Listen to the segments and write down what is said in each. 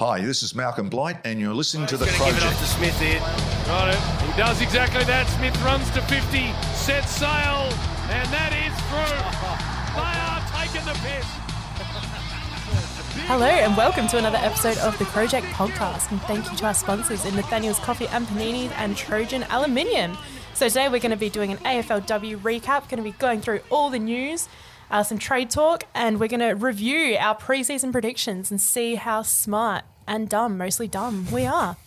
Hi, this is Malcolm Blight, and you're listening to the He's going to give it up Crowject. to Smith here. Got it. He does exactly that. Smith runs to 50, sets sail, and that is through. They are taking the piss. Hello and welcome to another episode of the Crowject podcast, and thank you to our sponsors in Nathaniel's Coffee and Paninis and Trojan Aluminium. So today we're going to be doing an AFLW recap, going to be going through all the news, some trade talk, and we're going to review our preseason predictions and see how smart and dumb, mostly dumb, we are.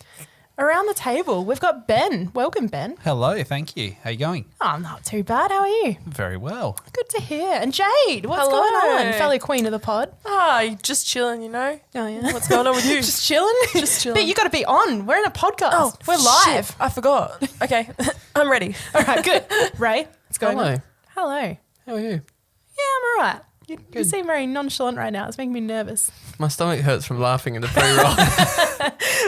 Around the table, we've got Ben. Welcome, Ben. Hello, thank you. How you going? Oh, not too bad. How are you? Very well. Good to hear. And Jade, what's Hello. going on? Fellow queen of the pod. Just chilling, you know. Oh, yeah. What's going on with you? Just chilling? Just chilling. But you got to be on. We're in a podcast. We're live. Shit, I forgot. Okay, I'm ready. All right, good. Ray, what's going on? Hello. How are you? Yeah, I'm all right. You seem very nonchalant right now. It's making me nervous. My stomach hurts from laughing in the pre-roll.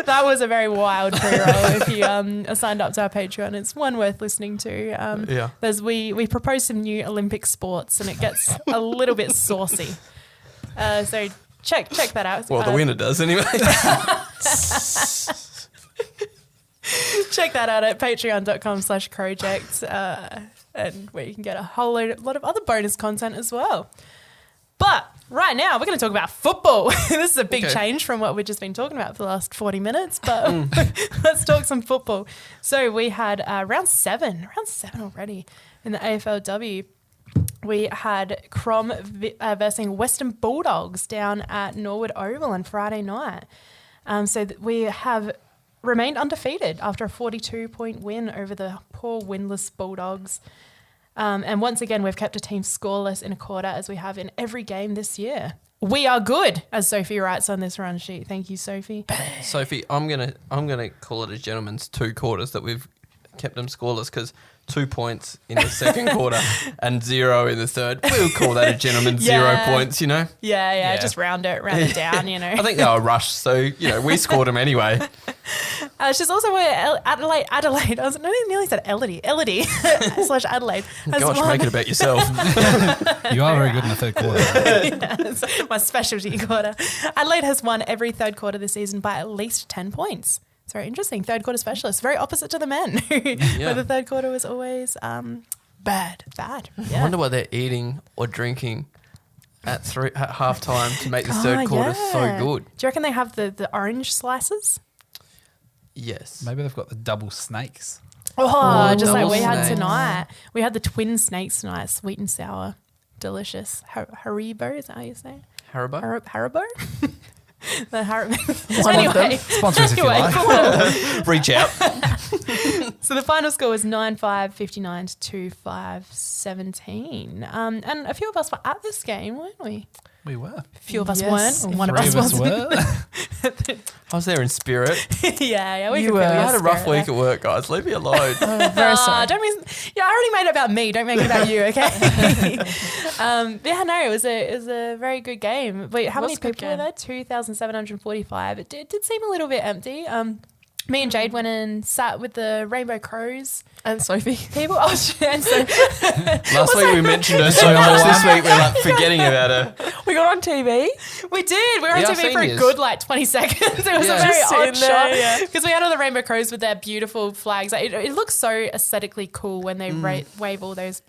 That was a very wild pre-roll. If you are signed up to our Patreon, it's one worth listening to. Yeah. We propose some new Olympic sports, and it gets a little bit saucy. So check that out. Well, the winner does anyway. Check that out at patreon.com/Crowject, and where you can get a whole lot of other bonus content as well. But right now, we're going to talk about football. This is a big change from what we've just been talking about for the last 40 minutes, but let's talk some football. So we had round seven already in the AFLW. We had Crom versus Western Bulldogs down at Norwood Oval on Friday night. We have remained undefeated after a 42-point win over the poor winless Bulldogs. And once again, we've kept a team scoreless in a quarter, as we have in every game this year. We are good, as Sophie writes on this run sheet. Thank you, Sophie. Sophie, I'm gonna call it a gentleman's 2 quarters that we've kept them scoreless, because 2 points in the second quarter and 0 in the third. We'll call that a gentleman's 0 points, you know? Yeah, just round it down, you know. I think they were rushed, so, we scored them anyway. She's also Adelaide. I nearly said Elodie / Adelaide. Gosh, make it about yourself. You are very good in the third quarter. Yes, my specialty quarter. Adelaide has won every third quarter this season by at least 10 points. It's very interesting. Third quarter specialist. Very opposite to the men, where the third quarter was always bad. I Yeah. wonder what they're eating or drinking at half time to make this third quarter so good. Do you reckon they have the orange slices? Yes. Maybe they've got the double snakes. Oh, just like double we had snakes. tonight. We had the twin snakes tonight, sweet and sour. Delicious. Haribo, is that how you say it? Haribo? Haribo? The Haribo. One of them. Sponsor us if you like. Reach out. So the final score was 9-5, 59 to 2-5, 17. And a few of us were at this game, weren't we? We were. A few of us Yes. weren't. Or one of Three us of us wasn't. were. I was there in spirit. yeah. We You could were. feel I your had a rough spirit week at work, guys. Leave me alone. Very sorry. I already made it about me. Don't make it about you, okay? It was a very good game. Wait, how many people were there? 2,745. It did seem a little bit empty. Me and Jade went and sat with the Rainbow Crows And Sophie. people. Oh, and so Last week we mentioned her so much. This week we're like forgetting about her. We got on TV. we did. We were on Yeah, TV for a seniors. good 20 seconds. It was a Yeah. very Just odd sitting there, shot yeah. because we had all the Rainbow Crows with their beautiful flags. It looks so aesthetically cool when they wave all those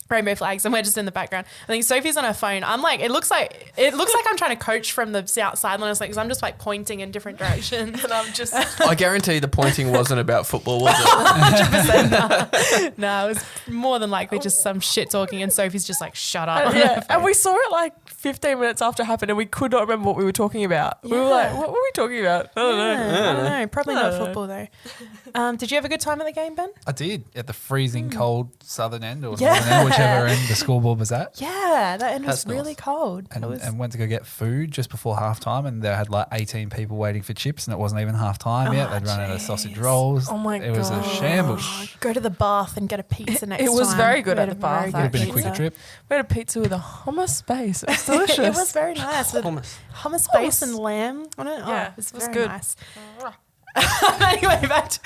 rainbow flags, and we're just in the background. I think Sophie's on her phone. I'm like, it looks like I'm trying to coach from the sideline, because I'm just like pointing in different directions, and I'm just I guarantee the pointing wasn't about football, was it? 100% no. It was more than likely just some shit talking, and Sophie's just like, shut up. on her Yeah, phone. and we saw it like 15 minutes after it happened, and we could not remember what we were talking about. We were like, what were we talking about? I don't know. I don't know. Probably not I don't know. football though. Did you have a good time at the game, Ben? I did, at the freezing cold southern end or Yeah. northern end, whichever end the scoreboard was at. Yeah, that end was That's really nice. cold. And went to go get food just before half time, and they had like 18 people waiting for chips, and it wasn't even half time yet. They'd run out of sausage rolls. Oh my It was a God. shambles. Go to the bath and get a pizza next time. It was very good We at had the a very bath, good Would have been a pizza. quicker trip. We had a pizza with a hummus base. It was delicious. It was very nice with Hummus. hummus base and lamb on it. Yeah, it was it was very good. nice. Anyway, back to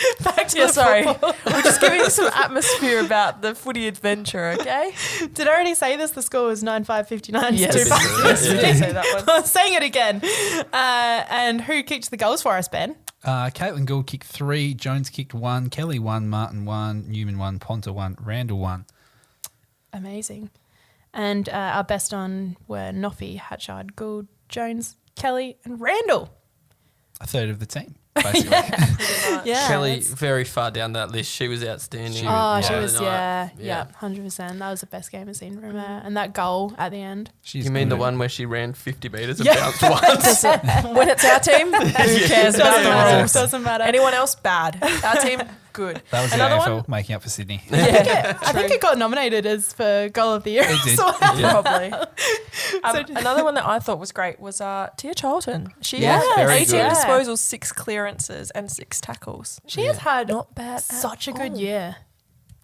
the sorry. football. We're just giving some atmosphere about the footy adventure, okay? Did I already say this? The score was 9-5-59. Yes. It's 2 points. Yes, we did say that one. I'm saying it again. And who kicked the goals for us, Ben? Caitlin Gould kicked 3, Jones kicked 1, Kelly 1, Martin 1, Newman 1, Ponta 1, Randall 1. Amazing. And our best on were Noffy, Hatchard, Gould, Jones, Kelly, and Randall. A third of the team, basically. Yeah. Kelly, that's- very far down that list. She was outstanding. she the was, other night. yeah, 100%. That was the best game I've seen from her. And that goal at the end. She's You mean the good. one where she ran 50 metres and Yeah. bounced once? When it's our team, who cares about Doesn't the matter. rules? Doesn't matter. Anyone else, bad. Our team, good. That was Another the AFL one? making up for Sydney. I think it got nominated as for goal of the year. It did. as well. Probably. So- Another one that I thought was great was Tia Charlton. She Yes. had Very 18 good. disposals, 6 clearances, and 6 tackles. She has had Not bad. such a at good all. year.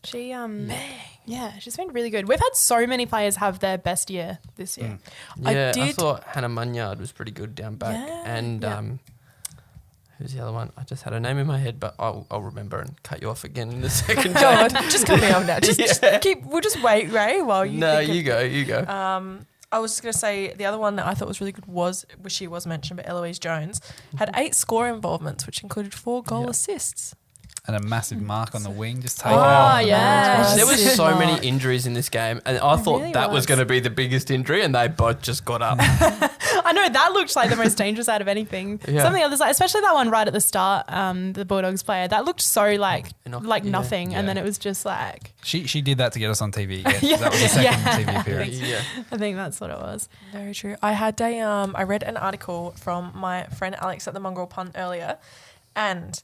She yeah, she's been really good. We've had so many players have their best year this year. Yeah, I did- thought Hannah Munyard was pretty good down back. Yeah. And Yeah. who's the other one? I just had her name in my head, but I'll remember and cut you off again in a second. Go on, just cut me off now. Just Yeah. keep. We'll just wait, Ray, while you. No, think of- you go. I was just going to say the other one that I thought was really good was, which she was mentioned, but Eloise Jones had 8 score involvements, which included 4 goal assists. And a massive mark on the wing, just taken Oh, out. yeah. There was Super so smart. many injuries in this game, and I thought really that was was. going to be the biggest injury, and they both just got up. I know that looked like the most dangerous out of anything. Yeah. Some of the others, especially that one right at the start, the Bulldogs player, that looked so like Yeah. nothing, and Yeah. then it was just like She did that to get us on TV again. Yeah. That was the second Yeah. TV appearance. Yeah. I think that's what it was. Very true. I had I read an article from my friend Alex at the Mongrel Punt earlier, and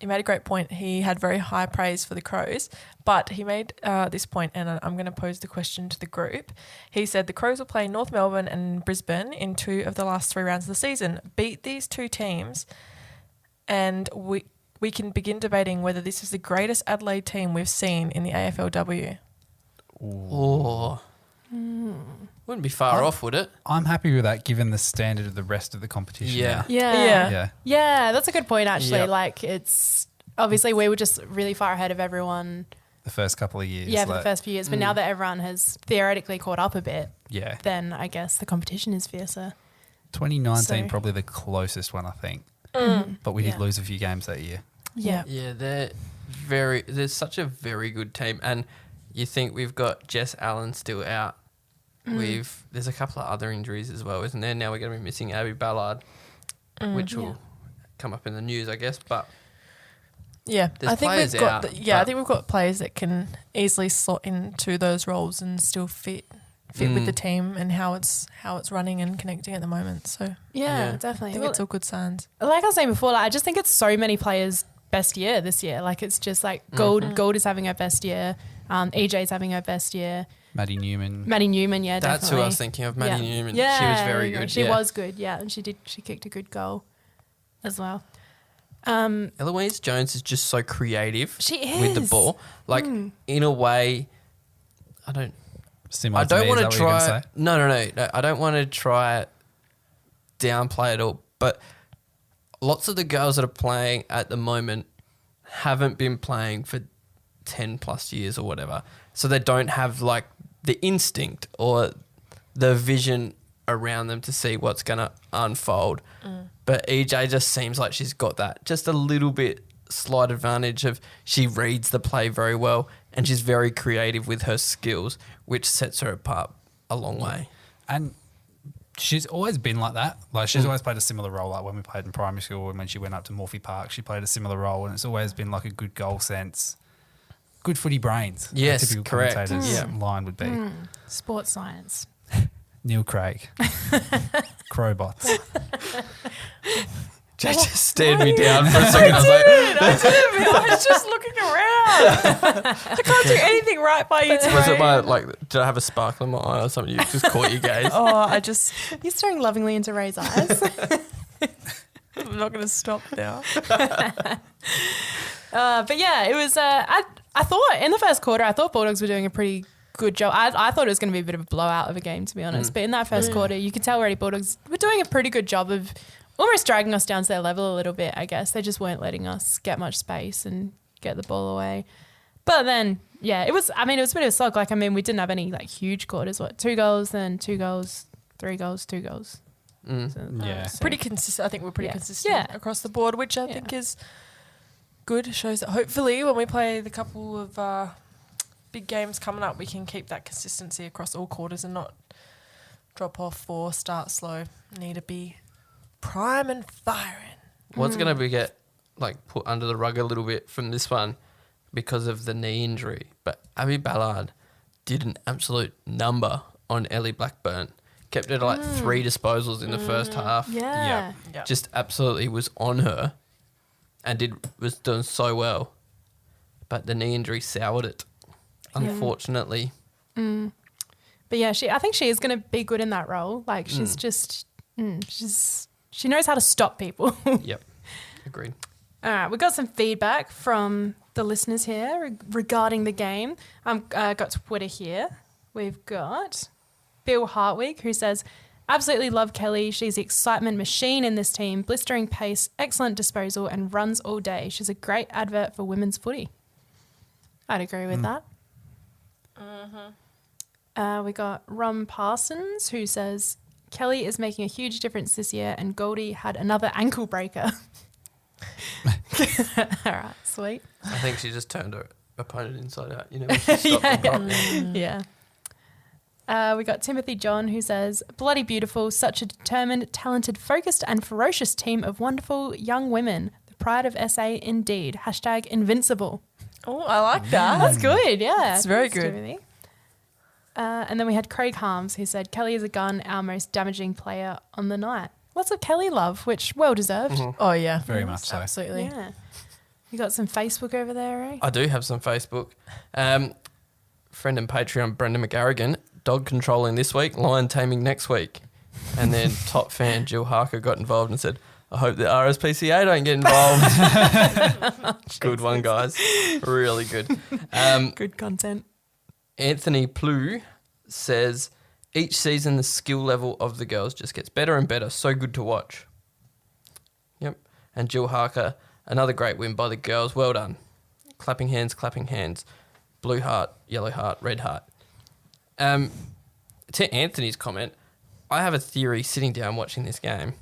he made a great point. He had very high praise for the Crows, but he made this point, and I'm going to pose the question to the group. He said the Crows will play North Melbourne and Brisbane in 2 of the last 3 rounds of the season. Beat these 2 teams, and we can begin debating whether this is the greatest Adelaide team we've seen in the AFLW. Oh. Wouldn't be far off, would it? I'm happy with that given the standard of the rest of the competition. Yeah. now. Yeah. Yeah. Yeah, that's a good point actually. Yep. Like it's obviously we were just really far ahead of everyone. The first couple of years. Yeah, for the like, first few years. But now that everyone has theoretically caught up a bit, Yeah. then I guess the competition is fiercer. 2019 So- probably the closest one, I think. But we did Yeah. lose a few games that year. Yeah. Yeah, they're such a very good team, and you think we've got Jess Allen still out. There's a couple of other injuries as well, isn't there? Now we're going to be missing Abby Ballard, which will come up in the news, I guess. But Yeah, There's I think players we've got. out, I but- think we've got players that can easily slot into those roles and still fit with the team and how it's running and connecting at the moment. So Yeah, Yeah. definitely. I think Well, it's all good signs. like I was saying before, like, I just think it's so many players' best year this year. Like it's just like Gold is having her best year. EJ's having her best year. Maddie Newman. Maddie Newman, yeah, that's definitely. who I was thinking of, Maddie Yeah. Newman. Yeah, She was there very you go. good. She yeah. was good, yeah, and she kicked a good goal as well. Eloise Jones is just so creative She with the is. ball. Like, in a way, I Similar don't me, want is to that what you're gonna try. say? No. I don't want to try downplay it all. But lots of the girls that are playing at the moment haven't been playing for 10 plus years or whatever. So they don't have like the instinct or the vision around them to see what's going to unfold. But EJ just seems like she's got that just a little bit slight advantage of she reads the play very well and she's very creative with her skills, which sets her apart a long way. And she's always been like that. Like she's always played a similar role. Like when we played in primary school and when she went up to Morphy Park, she played a similar role, and it's always been like a good goal sense, good footy brains. a Yes, typical correct. commentator's Yeah. line would be Sports science. Neil Craig, Crowbots. Jay just stared me down for a second. I was like, I was just looking around. I can't do anything right by you today. was it my, like, did I have a sparkle in my eye or something? You just caught your gaze. He's staring lovingly into Ray's eyes. I'm not going to stop now. But yeah, it was. I thought in the first quarter, I thought Bulldogs were doing a pretty good job. I thought it was going to be a bit of a blowout of a game, to be honest. But in that first quarter, you could tell already Bulldogs were doing a pretty good job of almost dragging us down to their level a little bit, I guess. They just weren't letting us get much space and get the ball away. But then, yeah, it was a bit of a slog. Like, I mean, we didn't have any, like, huge quarters. 2 goals, then 2 goals, 3 goals, 2 goals. Yeah. Pretty consistent. I think we're pretty consistent across the board, which I think is good. Shows that hopefully when we play the couple of big games coming up, we can keep that consistency across all quarters and not drop off or start slow. Need to be prime and firing. What's going to be put under the rug a little bit from this one because of the knee injury, but Abby Ballard did an absolute number on Ellie Blackburn. Kept it at 3 disposals in the first half. Yeah. Yep. Just absolutely was on her and was doing so well. But the knee injury soured it, unfortunately. But yeah, I think she is going to be good in that role. Like, she's just, she knows how to stop people. Yep, agreed. All right, we've got some feedback from the listeners here regarding the game. Got Twitter here. We've got Bill Hartwig, who says, absolutely love Kelly. She's the excitement machine in this team. Blistering pace, excellent disposal, and runs all day. She's a great advert for women's footy. I'd agree with that. We got Rom Parsons, who says, Kelly is making a huge difference this year, and Goldie had another ankle breaker. All right, sweet. I think she just turned her opponent inside out. You know, when she stopped them properly. Yeah. We got Timothy John, who says, bloody beautiful, such a determined, talented, focused and ferocious team of wonderful young women. The pride of SA indeed. # invincible. Oh, I like that. That's good, yeah. It's very Thanks, good. Timothy. And then we had Craig Harms, who said, Kelly is a gun, our most damaging player on the night. Lots of Kelly love, which well-deserved. Oh, yeah. Very much so. Absolutely. Yeah. You got some Facebook over there, eh? I do have some Facebook. Friend and Patreon Brendan McGarrigan, dog controlling this week, lion taming next week. And then top fan Jill Harker got involved and said, I hope the RSPCA don't get involved. Good one, guys. Really good. Good content. Anthony Plew says, each season the skill level of the girls just gets better and better. So good to watch. Yep. And Jill Harker, another great win by the girls. Well done. Clapping hands, clapping hands. Blue heart, yellow heart, red heart. To Anthony's comment, I have a theory sitting down watching this game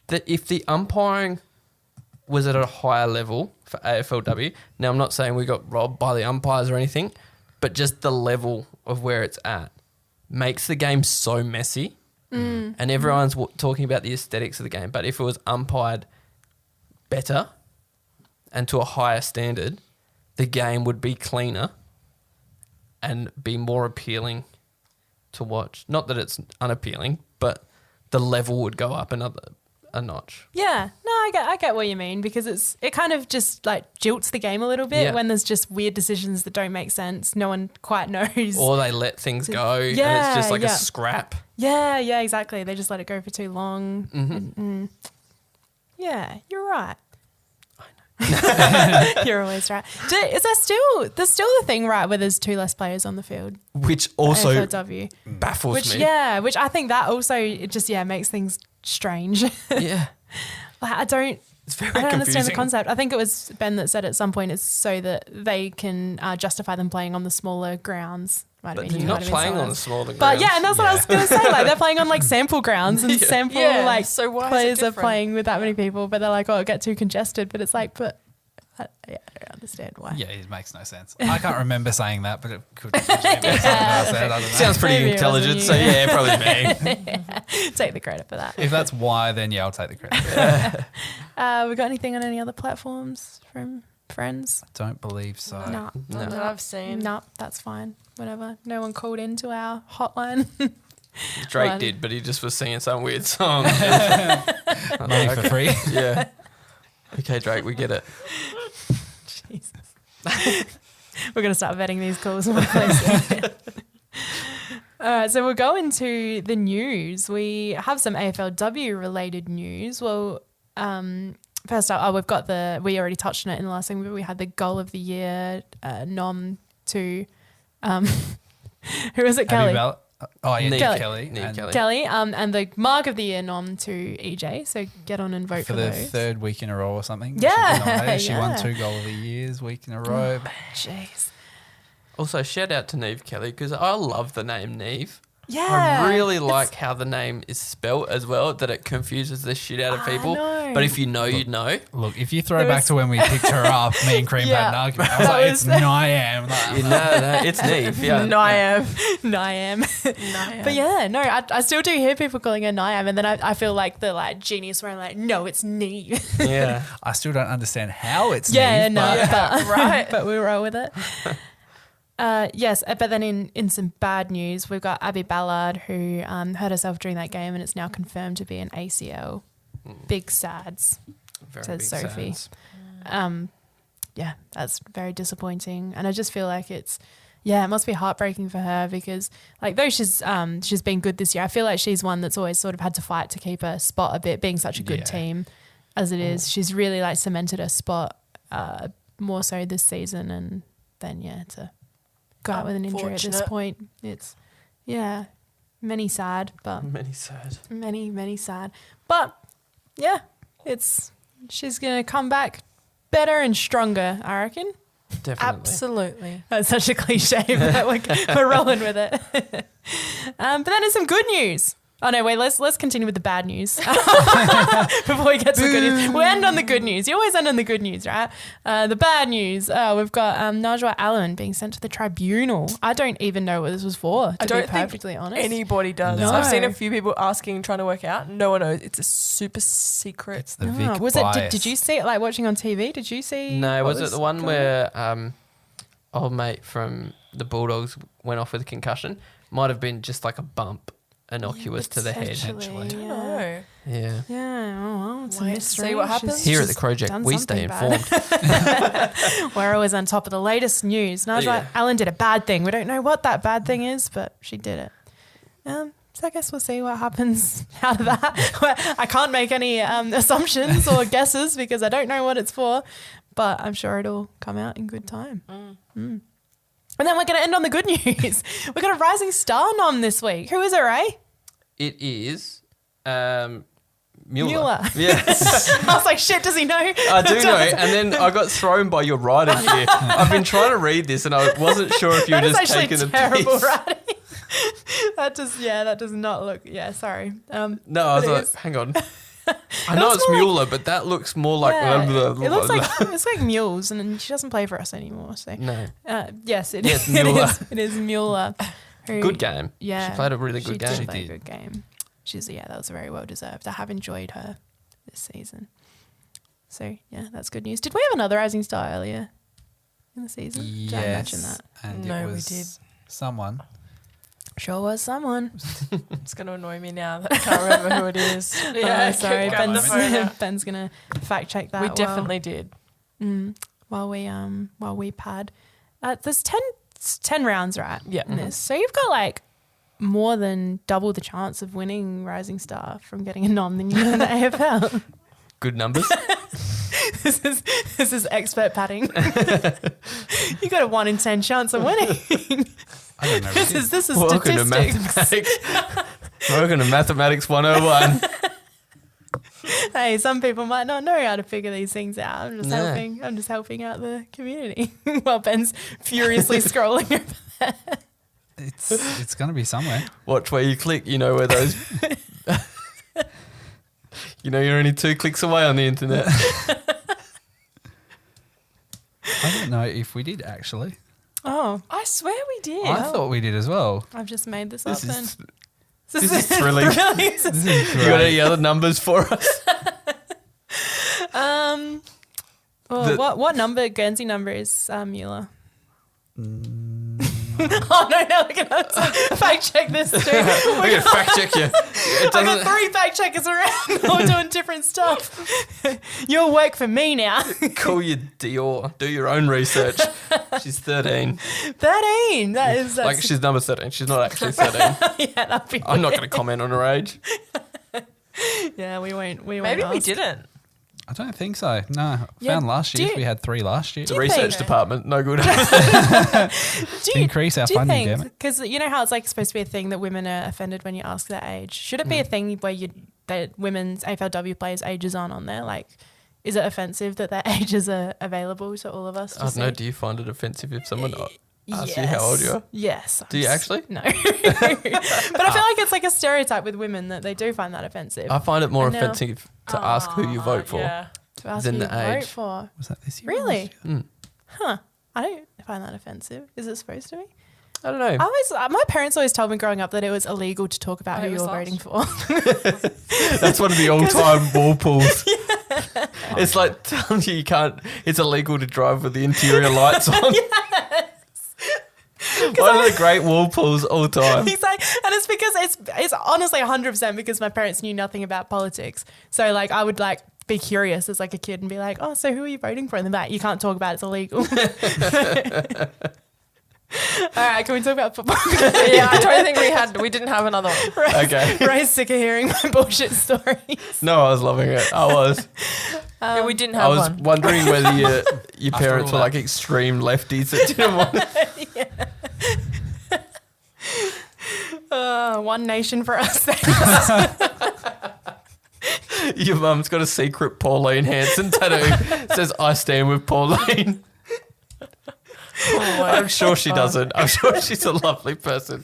that if the umpiring was at a higher level for AFLW, now I'm not saying we got robbed by the umpires or anything, but just the level of where it's at makes the game so messy. And everyone's talking about the aesthetics of the game. But if it was umpired better and to a higher standard, the game would be cleaner and be more appealing to watch. Not that it's unappealing, but the level would go up a notch. Yeah, no, I get what you mean, because it kind of just like jilts the game a little bit when there's just weird decisions that don't make sense. No one quite knows. Or they let things go and it's just like a scrap. Yeah, exactly. They just let it go for too long. Yeah, you're right. I know. You're always right. Is there still the thing, right, where there's 2 less players on the field? Which also AFLW. baffles me. Yeah, which I think that also it just makes things strange. Yeah. Like, I don't understand the confusing. concept. I think it was Ben that said at some point it's so that they can justify them playing on the smaller grounds. Might have But been they're you, not might have been playing someone on the else. smaller grounds. But yeah, and that's what I was going to say. Like, they're playing on like sample grounds and sample Yeah, so why is it players are different? playing with that many people, but they're like, oh, it get too congested. But it's like, I don't understand why. Yeah, it makes no sense. I can't remember saying that, but it could be something I said. I don't know. Sounds pretty Maybe it intelligent, wasn't so you. yeah, probably me. Take the credit for that. If that's why, then yeah, I'll take the credit. We got anything on any other platforms from friends? Don't believe so. No. Not that I've seen. No, that's fine. Whatever. No one called into our hotline. Drake Well, did, but he just was singing some weird song. Money for free. Yeah. Okay, Drake, we get it. Jesus. We're going to start vetting these calls in one place. All right, so we'll go into the news. We have some AFLW related news. Well, first up, we already touched on it in the last thing, but we had the goal of the year nom to, who was it, Kelly? Oh, yeah, Neve Kelly. Neve And Kelly. Kelly, and the Mark of the Year nom to EJ. So get on and vote for for the those. third week in a row or something. Yeah, She was nominated. She won yeah. 2 Goal of the Years week in a row. Jeez. Also, shout out to Neve Kelly because I love the name Neve. Yeah. I really like how the name is spelt as well, that it confuses the shit out of people. know. But if you know, you'd know. Look, if you throw There back was- to when we picked her up, me and Cream Yeah. had an argument. I was That like, was- it's Niam. Like, No, it's Neve. Yeah. Niam. Niam. Niam. But yeah, no, I still do hear people calling her Niam, and then I feel like the genius where I'm like, no, it's Neve. Yeah. I still don't understand how it's Yeah, Neve, no, but but, right. but we roll with it. Yes, but then in some bad news, we've got Abby Ballard who hurt herself during that game, and it's now confirmed to be an ACL. Big sads, Very says big Sophie. sads. Yeah, that's very disappointing, and I just feel like it must be heartbreaking for her because though she's been good this year, I feel like she's one that's always sort of had to fight to keep her spot a bit, being such a good Yeah. team as it is. She's really cemented her spot more so this season, and then to go out with an injury at this Unfortunate. point, it's many sad, but Many sad. many sad, but she's gonna come back better and stronger, I reckon. Definitely. Absolutely. That's such a cliche, but we're rolling with it. But then there's some good news. Oh no, wait, let's continue with the bad news before we get to the good news. We'll end on the good news. You always end on the good news, right? The bad news, we've got Najwa Allen being sent to the tribunal. I don't even know what this was for, to I don't be perfectly think honest. anybody does. No. I've seen a few people asking, trying to work out. No one knows. It's a super secret. it's the Ah, Vic was it? bias. Did you see it watching on TV? Did you see? No, what was it the one going where old mate from the Bulldogs went off with a concussion? Might have been just like a bump, innocuous to the head. Potentially, Potentially. yeah. No. Yeah. Yeah, oh well, it's a Wait to mystery. see what She's happens. Here at the just Crowject, done we stay something bad. informed. We're always on top of the latest news. Najwa Yeah. Allen did a bad thing. We don't know what that bad thing is, but she did it. So I guess we'll see what happens out of that. I can't make any assumptions or guesses because I don't know what it's for, but I'm sure it'll come out in good time. Mm. And then we're going to end on the good news. We've got a Rising Star nom this week. Who is it, Ray? It is Mueller. Mueller. Yes. I was like, shit, does he know? I do know. And then I got thrown by your writing here. I've been trying to read this and I wasn't sure if you were That is just actually taking the terrible piece. writing. that does not look. Yeah, sorry. No, I But was it like, is. hang on. I know it's more like- Mueller, but that looks more like... Yeah, blah, blah, it looks blah, like blah. it's like Mules, and she doesn't play for us anymore. So No. yes, it Yes, is. It Mueller. is. It is Mueller. who- Good game. Yeah, She played a really good she game. Did play a good game. That was very well deserved. I have enjoyed her this season. So yeah, that's good news. Did we have another Rising Star earlier in the season? Did I mention that? And No, it we was did. someone. Sure was someone. It's going to annoy me now that I can't remember who it is. Sorry, grab the phone out. Ben's gonna fact check that. We while- definitely did. while we pad. There's 10 rounds, right? Yeah. In this. So you've got more than double the chance of winning Rising Star from getting a nom than you do in the AFL. Good numbers. This is expert padding. You got a 1 in 10 chance of winning. I don't know. this is Welcome to statistics. mathematics. Welcome to Mathematics 101. Hey, some people might not know how to figure these things out. I'm just No. helping. I'm just helping out the community while Ben's furiously scrolling over there. It's going to be somewhere. Watch where you click. You know where those... You know you're only 2 clicks away on the internet. I don't know if we did actually. Oh, I swear we did. I thought we did as well. I've just made this This up then. is, this is thrilling. This is- This is You got any other numbers for us? Oh, The- what number, Guernsey number is Mueller? Oh, no, we're going to fact check this too. We're going to fact check you. It I got doesn't... 3 fact checkers around all doing different stuff. You'll work for me now. Call you Dior. Do your own research. She's 13. 13. That's Like she's number 13. She's not actually 13. yeah, that'd be I'm not weird. going to comment on her age. Yeah, we won't. Maybe we ask. didn't. I don't think so. No, Yeah, found last do year. you- We had 3 last year. do The you research think- department, no good. Increase our do you funding, damn think, it. because you know how it's like supposed to be a thing that women are offended when you ask their age? Should it be a thing where that women's AFLW players' ages aren't on there? Like, is it offensive that their ages are available to all of us? I don't know. Do you find it offensive if someone asks you Yes. how old you are? Yes. Do you actually? No. But I feel like it's like a stereotype with women that they do find that offensive. I find it more I know. offensive to ask who you vote for. Yeah. to ask than who you the vote age. for. Was that this year? Really? Mm. Huh. I don't find that offensive. Is it supposed to be? I don't know. I always, my parents always told me growing up that it was illegal to talk about Oh, who it you was were last voting for. That's one of the all-time wall pulls. It's like telling you can't. It's illegal to drive with the interior lights on. One of the great wall pulls all time. Exactly. And it's because it's honestly 100% because my parents knew nothing about politics. So like I would like be curious as like a kid and be like, oh, so who are you voting for? And then like, you can't talk about it, it's illegal. All right, can we talk about football? Yeah, I don't think we didn't have another one. Okay. Ray's sick of hearing my bullshit stories. No, I was loving it. I was. Yeah, we didn't I have was one. wondering whether your parents all were that. like extreme lefties that didn't want. One nation for us. Your mum's got a secret Pauline Hanson tattoo. It says I stand with Pauline. I'm sure she doesn't. I'm sure she's a lovely person.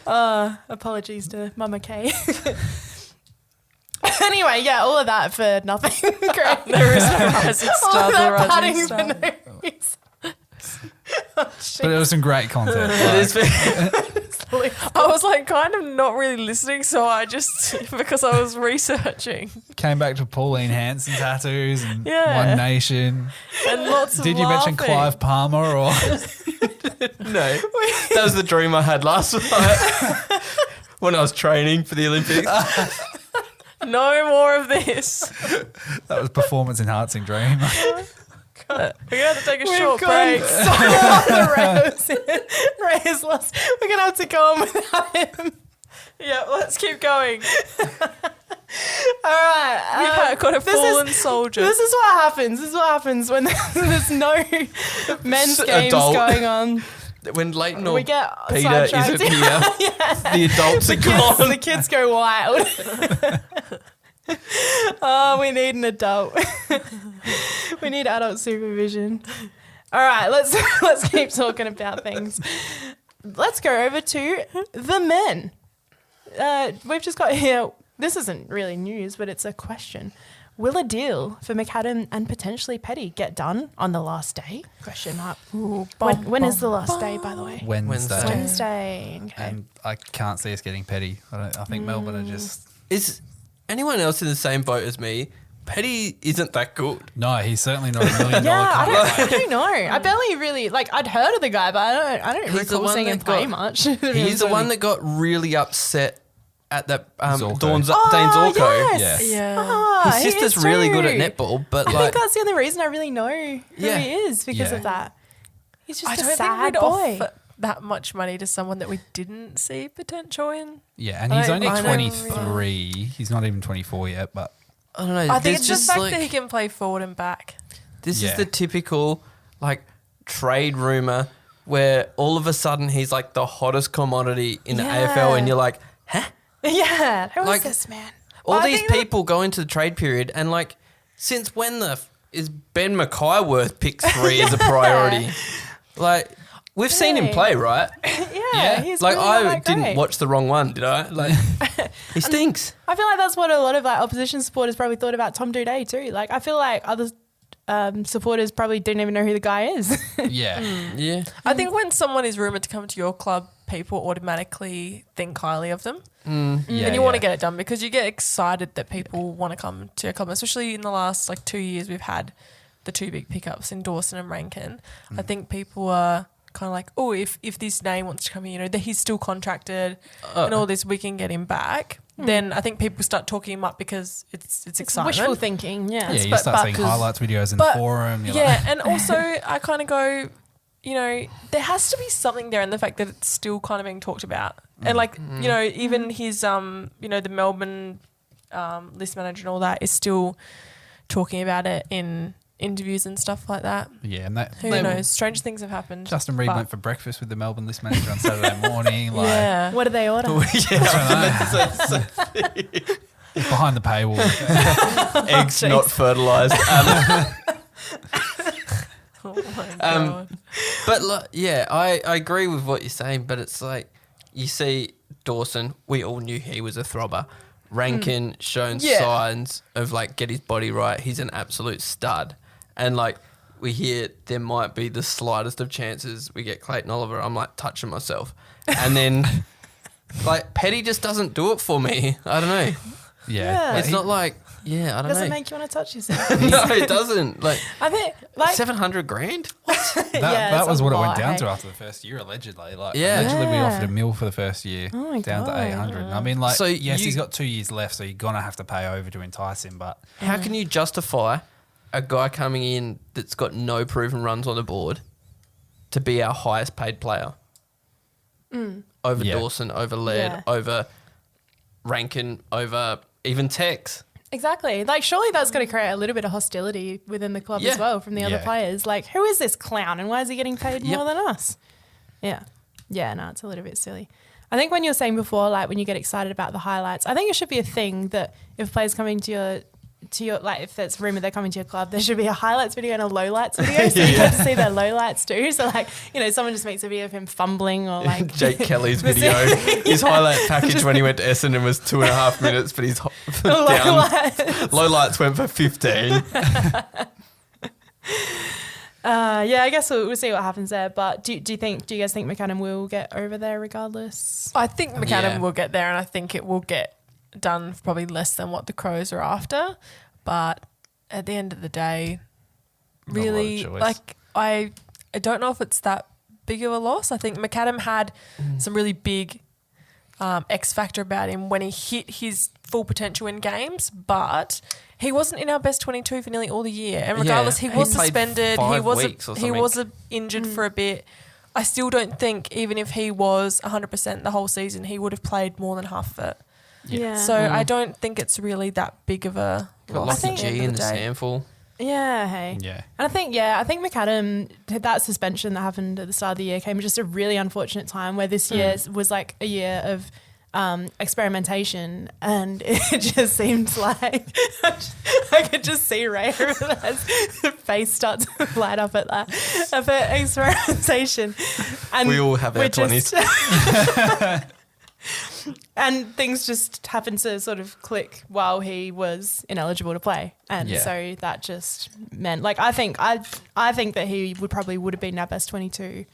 Apologies to Mama Kay. Anyway, yeah, all of that for nothing. Great. There is no rising All star. of The that rising padding star. for no reason. Oh, shit. But it was some great content. It is I was like kind of not really listening, so I just because I was researching Came back to Pauline Hanson tattoos and Yeah. One Nation. and lots of Did you mention laughing. Clive Palmer or No, that was the dream I had last night when I was training for the Olympics. No more of this. Oh, that was performance enhancing dream? We're gonna have to take a We've short gone break. so off the rails. Ray is lost. We're going to have to go on without him. Yeah, let's keep going. All right. We've got a this is- fallen soldier. This is what happens. This is what happens when there's no men's games Adult. going on. When Leighton or We get Peter sidetracked. isn't here, the adults are gone. The kids go wild. Oh, we need an adult. We need adult supervision. All right, let's keep talking about things. Let's go over to the men. We've just got here. This isn't really news, but it's a question. Will a deal for McAdam and potentially Petty get done on the last day? Question mark. When is the last day, by the way? Wednesday. Wednesday. Okay. And I can't see us getting Petty. I think Melbourne are just... Is anyone else in the same boat as me? Petty isn't that good. No, he's certainly not $1 million Yeah, contract. I don't know. I barely really I'd heard of the guy, but I don't He's the recall one seeing him that play got- much. He's the one that got really upset at that Zorko. Dane Oh, Zorko. yes. Yes. Yeah. Ah, His he sister's is really good too. at netball, but I like think that's the only reason I really know who Yeah. he is because Yeah. of that. He's just I a don't think sad we'd boy. offer that much money to someone that we didn't see potential in. Yeah, and he's I only don't 23. He's not even 24 yet, but I don't know. I think there's it's just just the fact that he can play forward and back. this Yeah. is the typical like trade rumor where all of a sudden he's like the hottest commodity in the Yeah. AFL, and you're like, huh? Yeah, who is Like- this man? All I these think that- people go into the trade period, and like, since when is Ben McKay worth pick 3 as a priority? Like, we've seen him Hey. play, right? Yeah, he's Like, really not I that didn't great. watch the wrong one, did I? Like, he stinks. I feel like that's what a lot of like opposition supporters probably thought about Tom Duday too. Like I feel like other supporters probably didn't even know who the guy is. yeah. Yeah. I think when someone is rumoured to come to your club, people automatically think highly of them. Yeah, And you want to yeah. get it done because you get excited that people want to come to your club, especially in the last like 2 years we've had the 2 big pickups in Dawson and Rankin. I think people are kind of like, oh, if this name wants to come in, that he's still contracted and all this, we can get him back. Then I think people start talking him up because it's excitement. Wishful thinking, yeah. Yeah, you but- start but- seeing highlights videos in but- the forum. You're Yeah, like, and also I kind of go, there has to be something there in the fact that it's still kind of being talked about. And like, even his, the Melbourne list manager and all that, is still talking about it in interviews and stuff like that. Yeah, and Who knows? Strange things have happened. Justin Reid but- went for breakfast with the Melbourne list manager on Saturday morning. Like, Yeah. What do they order? behind the paywall. Eggs not fertilized. Oh my God. But I agree with what you're saying. But it's like you see Dawson. We all knew he was a throbber. Rankin shown signs of like get his body right. He's an absolute stud. And like we hear there might be the slightest of chances we get Clayton Oliver. I'm like touching myself. And then like Petty just doesn't do it for me. I don't know. Yeah. It's not like I don't Does know. it make you want to touch yourself? No, it doesn't. Like I think like 700 grand. That was what it went down hey? to after the first year, allegedly. Like, Yeah. allegedly we Yeah. offered $1 million for the first year, Oh my down God. to 800. I mean, like, So yes, you- he's got 2 years left, so you're gonna have to pay over to entice him. But How can you justify a guy coming in that's got no proven runs on the board to be our highest paid player? Over Yeah. Dawson, over Laird, Yeah. over Rankin, over even Tex. Exactly. Like, surely that's going to create a little bit of hostility within the club Yeah. as well from the other Yeah. players. Like, who is this clown and why is he getting paid Yep. more than us? Yeah. Yeah, no, it's a little bit silly. I think when you're saying before, like, when you get excited about the highlights, I think it should be a thing that if players coming to your like, if it's rumoured they're coming to your club, there should be a highlights video and a lowlights video so you get to see their lowlights too. So, like, someone just makes a video of him fumbling or, like... Jake Kelly's video, his highlight package when he went to Essendon was 2.5 minutes, but his low lights went for 15. Yeah, I guess we'll see what happens there. But do you guys think McAdam will get over there regardless? I think McAdam Yeah. will get there, and I think it will get done for probably less than what the Crows are after. But at the end of the day, Not a lot of really, choice. like I don't know if it's that big of a loss. I think McAdam had some really big X factor about him when he hit his full potential in games, but he wasn't in our best 22 for nearly all the year. And regardless, he he was played suspended. 5 weeks or He something. was injured for a bit. I still don't think even if he was 100% the whole season, he would have played more than half of it. Yeah. So I don't think it's really that big of a Got loss. Lockie at the G end in of the the day. sample. Yeah, hey. yeah. And I think McAdam, that suspension that happened at the start of the year came at just a really unfortunate time where this year was like a year of experimentation, and it just seemed like I could just see Ray over his face start to light up at that of it, experimentation. And We all have our we're just- 20s. And things just happened to sort of click while he was ineligible to play, and Yeah. so that just meant, like, I think that he would have been our best 22,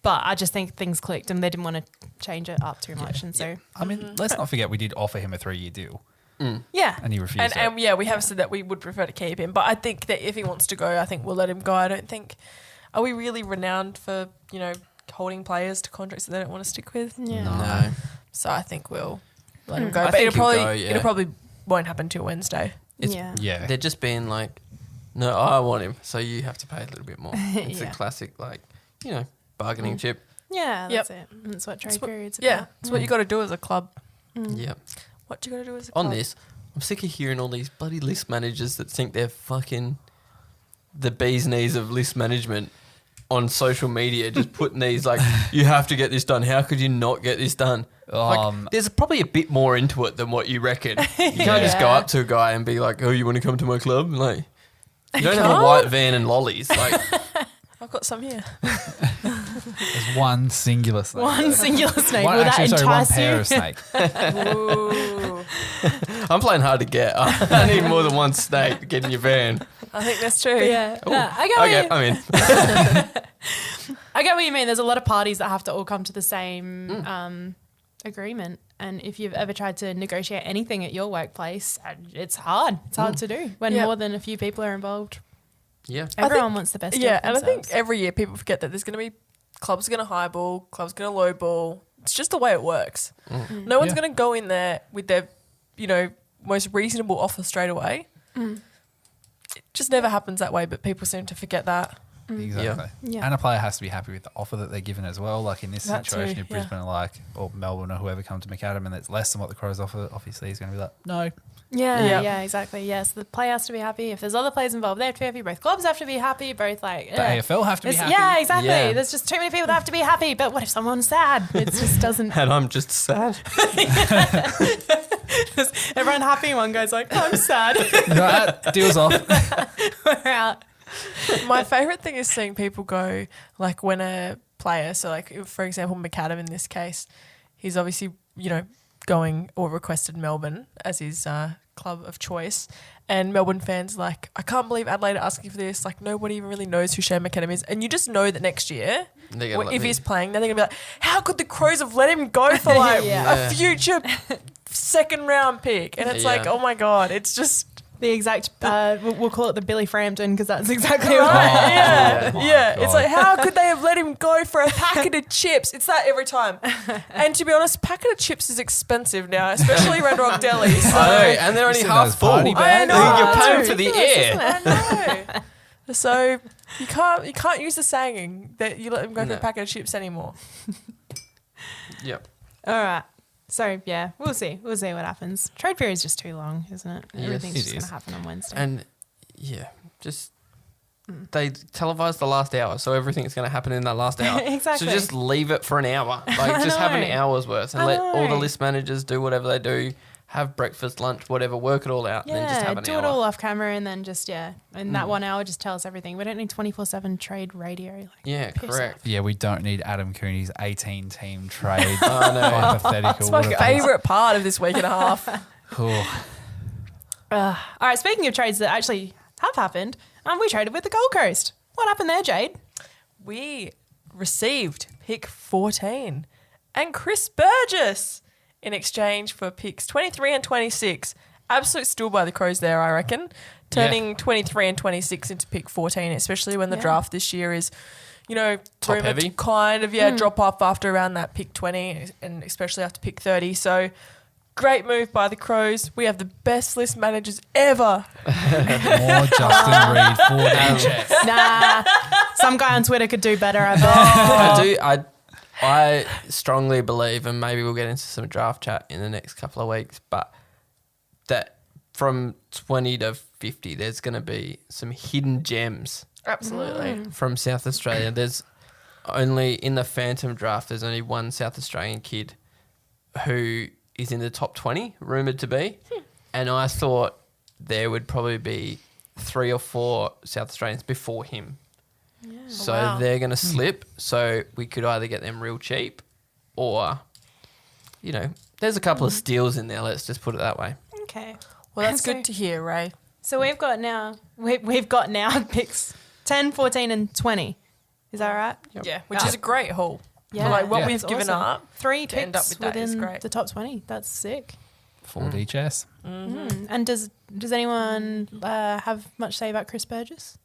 but I just think things clicked and they didn't want to change it up too much, and so I mean, let's not forget we did offer him a 3-year deal, yeah, and he refused. And yeah, we have said that we would prefer to keep him, but I think that if he wants to go, I think we'll let him go. I don't think, are we really renowned for, holding players to contracts that they don't want to stick with? yeah. No. So I think we'll let him go. I But think it'll probably he'll go, yeah. it'll probably won't happen till Wednesday. It's- Yeah. yeah, They're just being like, no, I want him, so you have to pay a little bit more. It's Yeah. a classic, like, bargaining chip. Yeah, Yep. that's it. That's what trade That's what- periods about. Yeah, it's what you got to do as a club. Yeah. What you got to do as a club. On this, I'm sick of hearing all these bloody list managers that think they're fucking the bee's knees of list management on social media, just putting these like, you have to get this done. How could you not get this done? Like, there's probably a bit more into it than what you reckon. You can't just go Yeah. up to a guy and be like, oh, you want to come to my club? Like, you don't have a can't? white van and lollies. Like, I've got some here. there's one singular snake. One singular snake. One, Will that actually, sorry, one entice pair you? of snake. Ooh, I'm playing hard to get. I need more than one snake to get in your van. I think that's true. Yeah, Ooh, no, I get what okay, you- I'm in. I get what you mean. There's a lot of parties that have to all come to the same agreement. And if you've ever tried to negotiate anything at your workplace, it's hard. It's hard to do when Yeah. more than a few people are involved. Yeah. Everyone wants the best. Yeah, of and I think themselves. every year people forget that there's going to be clubs are going to highball, clubs going to lowball. It's just the way it works. No one's Yeah. going to go in there with their, most reasonable offer straight away. It just never happens that way, but people seem to forget that. Exactly. Yeah. And a player has to be happy with the offer that they're given as well. Like in this That situation, too, if Brisbane are or Melbourne or whoever come to McAdam and it's less than what the Crows offer, obviously he's going to be like, no. Yeah, exactly. Yes, the player has to be happy. If there's other players involved, they have to be happy. Both clubs have to be happy. Both The AFL have to be happy. Yeah, exactly. Yeah. There's just too many people that have to be happy. But what if someone's sad? It just doesn't. And I'm just sad. Everyone happy. One guy's like, I'm sad. Right, deal's off. We're out. My favourite thing is seeing people go, like when a player, so like for example McAdam in this case, he's obviously, going or requested Melbourne as his club of choice, and Melbourne fans like, I can't believe Adelaide are asking for this, like nobody even really knows who Shane McAdam is, and you just know that next year if he's playing, then they're going to be like, how could the Crows have let him go for like a future second round pick? And it's like, oh my God, it's just The exact, we'll call it the Billy Frampton because that's exactly right. what. Yeah. It's like, how could they have let him go for a packet of chips? It's that every time. And to be honest, a packet of chips is expensive now, especially Red Rock Deli. So I know, and they're only Seen half those full. party bags? I know. You're paying It's for the ridiculous, air. I know. So you can't use the saying that you let him go for a packet of chips anymore. Yep. All right. So, yeah, we'll see. We'll see what happens. Trade period is just too long, isn't it? Yes, Everything's it just going is. to happen on Wednesday. And just they televise the last hour, so everything's going to happen in that last hour. Exactly. So just leave it for an hour. Like just have an know. hour's worth and I let all the know. list managers do whatever they do. Have breakfast, lunch, whatever. Work it all out. And then just have an do hour. it all off camera and then just, in that 1 hour, just tell us everything. We don't need 24/7 trade radio. Like, Yeah, piss correct. Yeah, we don't need Adam Cooney's 18-team trade I know. hypothetical. It's my favourite part of this week and a half. Oh, All right, speaking of trades that actually have happened, we traded with the Gold Coast. What happened there, Jade? We received pick 14 and Chris Burgess in exchange for picks 23 and 26. Absolute steal by the Crows there, I reckon. Turning 23 and 26 into pick 14, especially when the draft this year is, Top rumored heavy. to kind of, drop off after around that pick 20 and especially after pick 30. So great move by the Crows. We have the best list managers ever. more Justin Reid for DJs. Nah, some guy on Twitter could do better, I bet. I strongly believe, and maybe we'll get into some draft chat in the next couple of weeks, but that from 20 to 50, there's going to be some hidden gems Absolutely. from South Australia. There's only, in the Phantom draft, there's only one South Australian kid who is in the top 20, rumoured to be. And I thought there would probably be 3 or 4 South Australians before him. So Wow. they're going to slip. So we could either get them real cheap or, there's a couple of steals in there. Let's just put it that way. Okay. Well, that's So- good to hear, Ray. So we've got now picks 10, 14 and 20. Is that right? Yeah, which is a great haul. Yeah. For, like what Yeah. we've That's given awesome. up. 3 to end up picks with that is within great. the top 20. That's sick. For DJs. And does anyone have much to say about Chris Burgess?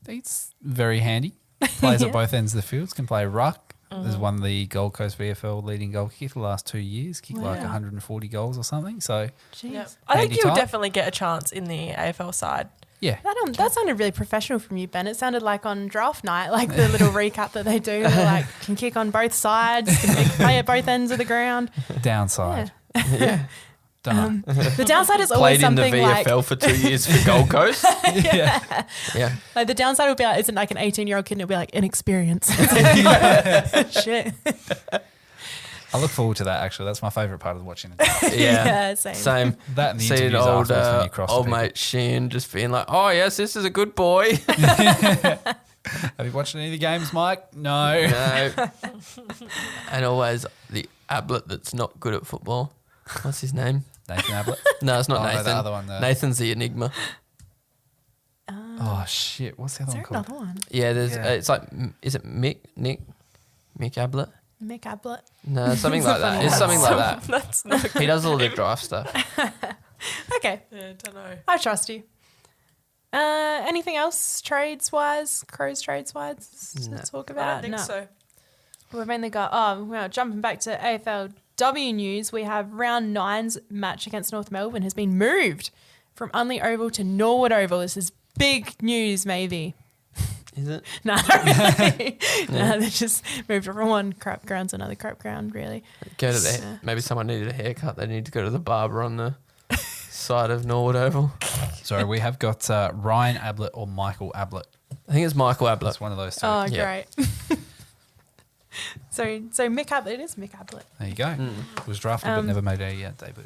He's very handy. Plays at both ends of the fields. Can play ruck. Has won the Gold Coast VFL leading goal kicker the last 2 years. Kicked like Wow. 140 goals or something. So, Jeez. I think Handy he'll type. definitely get a chance in the AFL side. yeah. That sounded really professional from you, Ben. It sounded like on draft night, like the little recap that they do. They're like, can kick on both sides, can play at both ends of the ground. Downside. Yeah. Don't know. The downside is always Played in the something like, VFL for 2 years for Gold Coast. yeah. Yeah. like the downside would be like, isn't like an 18-year-old kid and it'll be like inexperience. Shit. I look forward to that, actually. That's my favourite part of watching it. Yeah. Same. Same. That and the Seeing interviews old, afterwards when you cross old the people. mate Sheehan just being like, oh, yes, this is a good boy. Have you watched any of the games, Mike? No. No. And always the Ablett that's not good at football. What's his name? Nathan Ablett. No, it's not Oh, no, Nathan. the other one, Nathan's the Enigma. Oh, shit. What's the other Is one there called? another one? Yeah, there's. Yeah. It's like, is it Mick Ablett? Mick Ablett. No, something like that. It's something like that. That's not. He does all the draft stuff. Okay. I don't know. I trust you. Anything else trades-wise? Crows trades-wise to talk about? I don't think No. so. We've only got, jumping back to AFLW news, we have round 9's match against North Melbourne has been moved from Unley Oval to Norwood Oval. This is big news, maybe. Is it? No, not really. No, they just moved from one crap ground to another crap ground, really. Go to the maybe someone needed a haircut. They need to go to the barber on the side of Norwood Oval. Sorry, we have got Ryan Ablett or Michael Ablett. I think it's Michael Ablett. It's one of those two. Oh, Yeah. great. So Mick Ablett, it is Mick Ablett. There you go. Was drafted but never made a debut.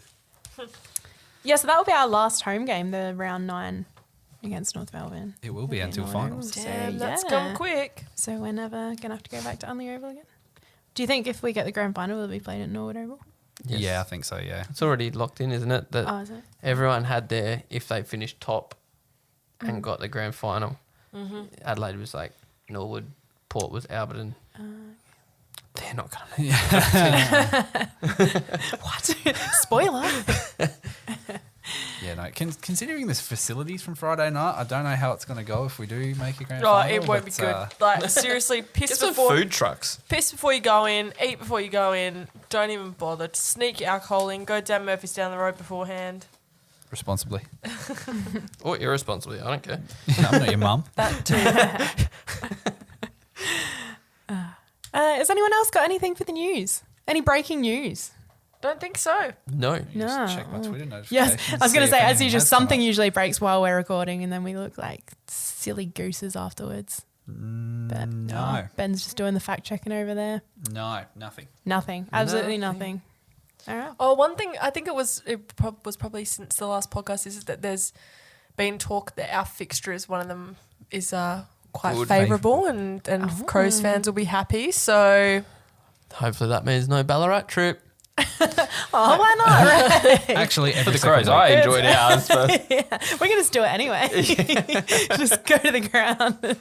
Yeah, so that will be our last home game, the round 9 against North Melbourne. It will be until North finals. Oval. Damn, that's yeah. gone quick. So we're never going to have to go back to Unley Oval again? Do you think if we get the grand final, will be played at Norwood Oval? Yes. Yeah, I think so, yeah. It's already locked in, isn't it? That Oh, is it? everyone had their, if they finished top and got the grand final, Adelaide was like Norwood, Port was Alberton. They're not going to. What? Spoiler. Yeah, no. Considering this facilities from Friday night, I don't know how it's going to go if we do make a grand Oh, final. it won't be but, good. Like, seriously, Get some food trucks. piss before you go in, eat before you go in. Don't even bother. Sneak your alcohol in. Go down Murphy's down the road beforehand. Responsibly. Or irresponsibly, I don't care. I'm not your mum. That too. Has anyone else got anything for the news? Any breaking news? Don't think so. No. No. Just check my Twitter notifications. Yes, I was going to see say, if as anything usual, has come something up. usually breaks while we're recording, and then we look like silly gooses afterwards. But No. Ben's just doing the fact checking over there. No, nothing. Nothing, absolutely nothing. All right. Oh, one thing I think was probably since the last podcast is that there's been talk that our fixtures, one of them is quite Good. favourable, and Crows fans will be happy. So Hopefully that means no Ballarat trip. Oh, why not? Right? Actually, For every the second Crows, week. I enjoyed ours. But Yeah, we're going to just do it anyway. Just go to the ground.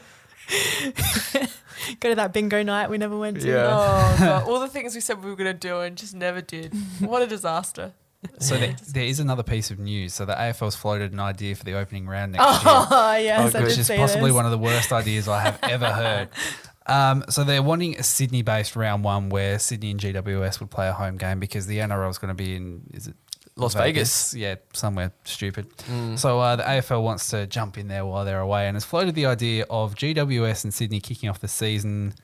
Go to that bingo night we never went to. Yeah. oh god, all the things we said we were going to do and just never did. What a disaster. So there is another piece of news. So the AFL's floated an idea for the opening round next year. Oh, yes, I good. did Which is see possibly this. one of the worst ideas I have ever heard. So they're wanting a Sydney-based round 1 where Sydney and GWS would play a home game because the NRL is going to be in, is it Las Vegas. Yeah, somewhere stupid. So the AFL wants to jump in there while they're away and has floated the idea of GWS and Sydney kicking off the season.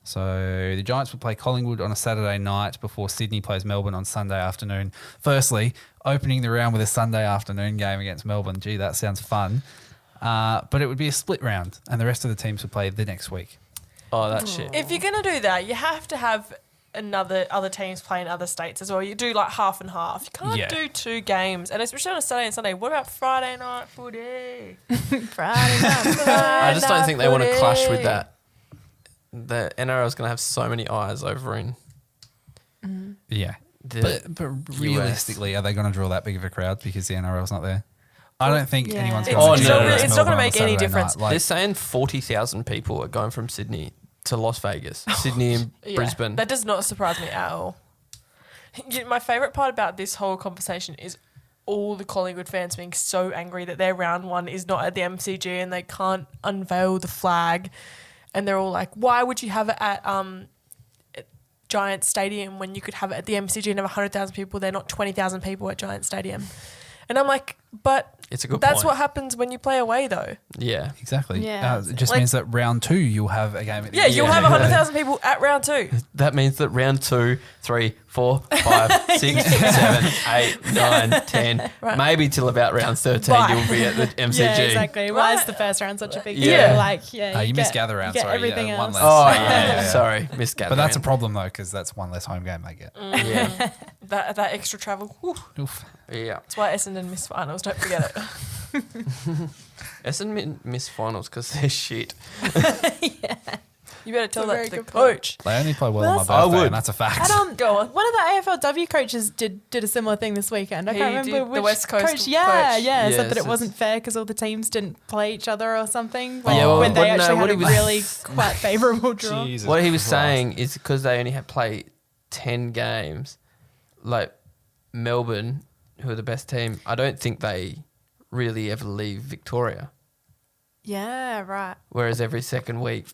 So the Giants would play Collingwood on a Saturday night before Sydney plays Melbourne on Sunday afternoon. Firstly, opening the round with a Sunday afternoon game against Melbourne. Gee, that sounds fun. But it would be a split round and the rest of the teams would play the next week. Oh, that shit. If you're going to do that, you have to have other teams play in other states as well. You do like half and half. You can't Yeah. do 2 games, and especially on a Saturday and Sunday. What about Friday night footy? Friday night. I just don't think they want to clash with that. The NRL is going to have so many eyes over in Yeah. the But realistically, are they going to draw that big of a crowd because the NRL's not there? I don't think Yeah. anyone's It's- going it's to not gonna- it's not gonna make any difference. They're saying 40,000 people are going from Sydney to Las Vegas, Sydney and Yeah, Brisbane. That does not surprise me at all. My favourite part about this whole conversation is all the Collingwood fans being so angry that their round 1 is not at the MCG and they can't unveil the flag. And they're all like, why would you have it at Giant Stadium when you could have it at the MCG and have 100,000 people? They're not 20,000 people at Giant Stadium. And I'm like, but It's a good that's point. what happens when you play away, though. Yeah. Exactly. Yeah. It just Like- means that round 2 you'll have a game at the Yeah, end. you'll have 100,000 people at round 2. That means that round 2, 3, 4, 5, 6, 7, 8, 9, 10, Right. maybe till about round 13 Bye. you'll be at the MCG. Yeah, exactly. Why is Right. the first round such a big Yeah. deal? Like, yeah, You missed get- Oh, gather round, get sorry. everything yeah, else. one less. Oh, Yeah. yeah. Sorry, misgathering. But that's a problem though because that's one less home game they get. Yeah. That extra travel. Whew. Oof. Yeah. That's why Essendon missed finals. Don't forget it. Essendon miss finals because they're shit. You better tell a that very to the good point. coach. They only play well Well, on my that's- birthday, I would. and that's a fact. And, Go on. one of the AFLW coaches did a similar thing this weekend. I He can't remember did, the which West Coast coach. Yeah, coach. yeah. Said Yes, that it it's- wasn't fair because all the teams didn't play each other or something. Yeah, well, when they what- no, actually what had he a was- really quite favourable draw. Jesus What he was Christ. saying is because they only had play 10 games, like Melbourne, who are the best team, I don't think they really ever leave Victoria. Yeah, right. Whereas every second week,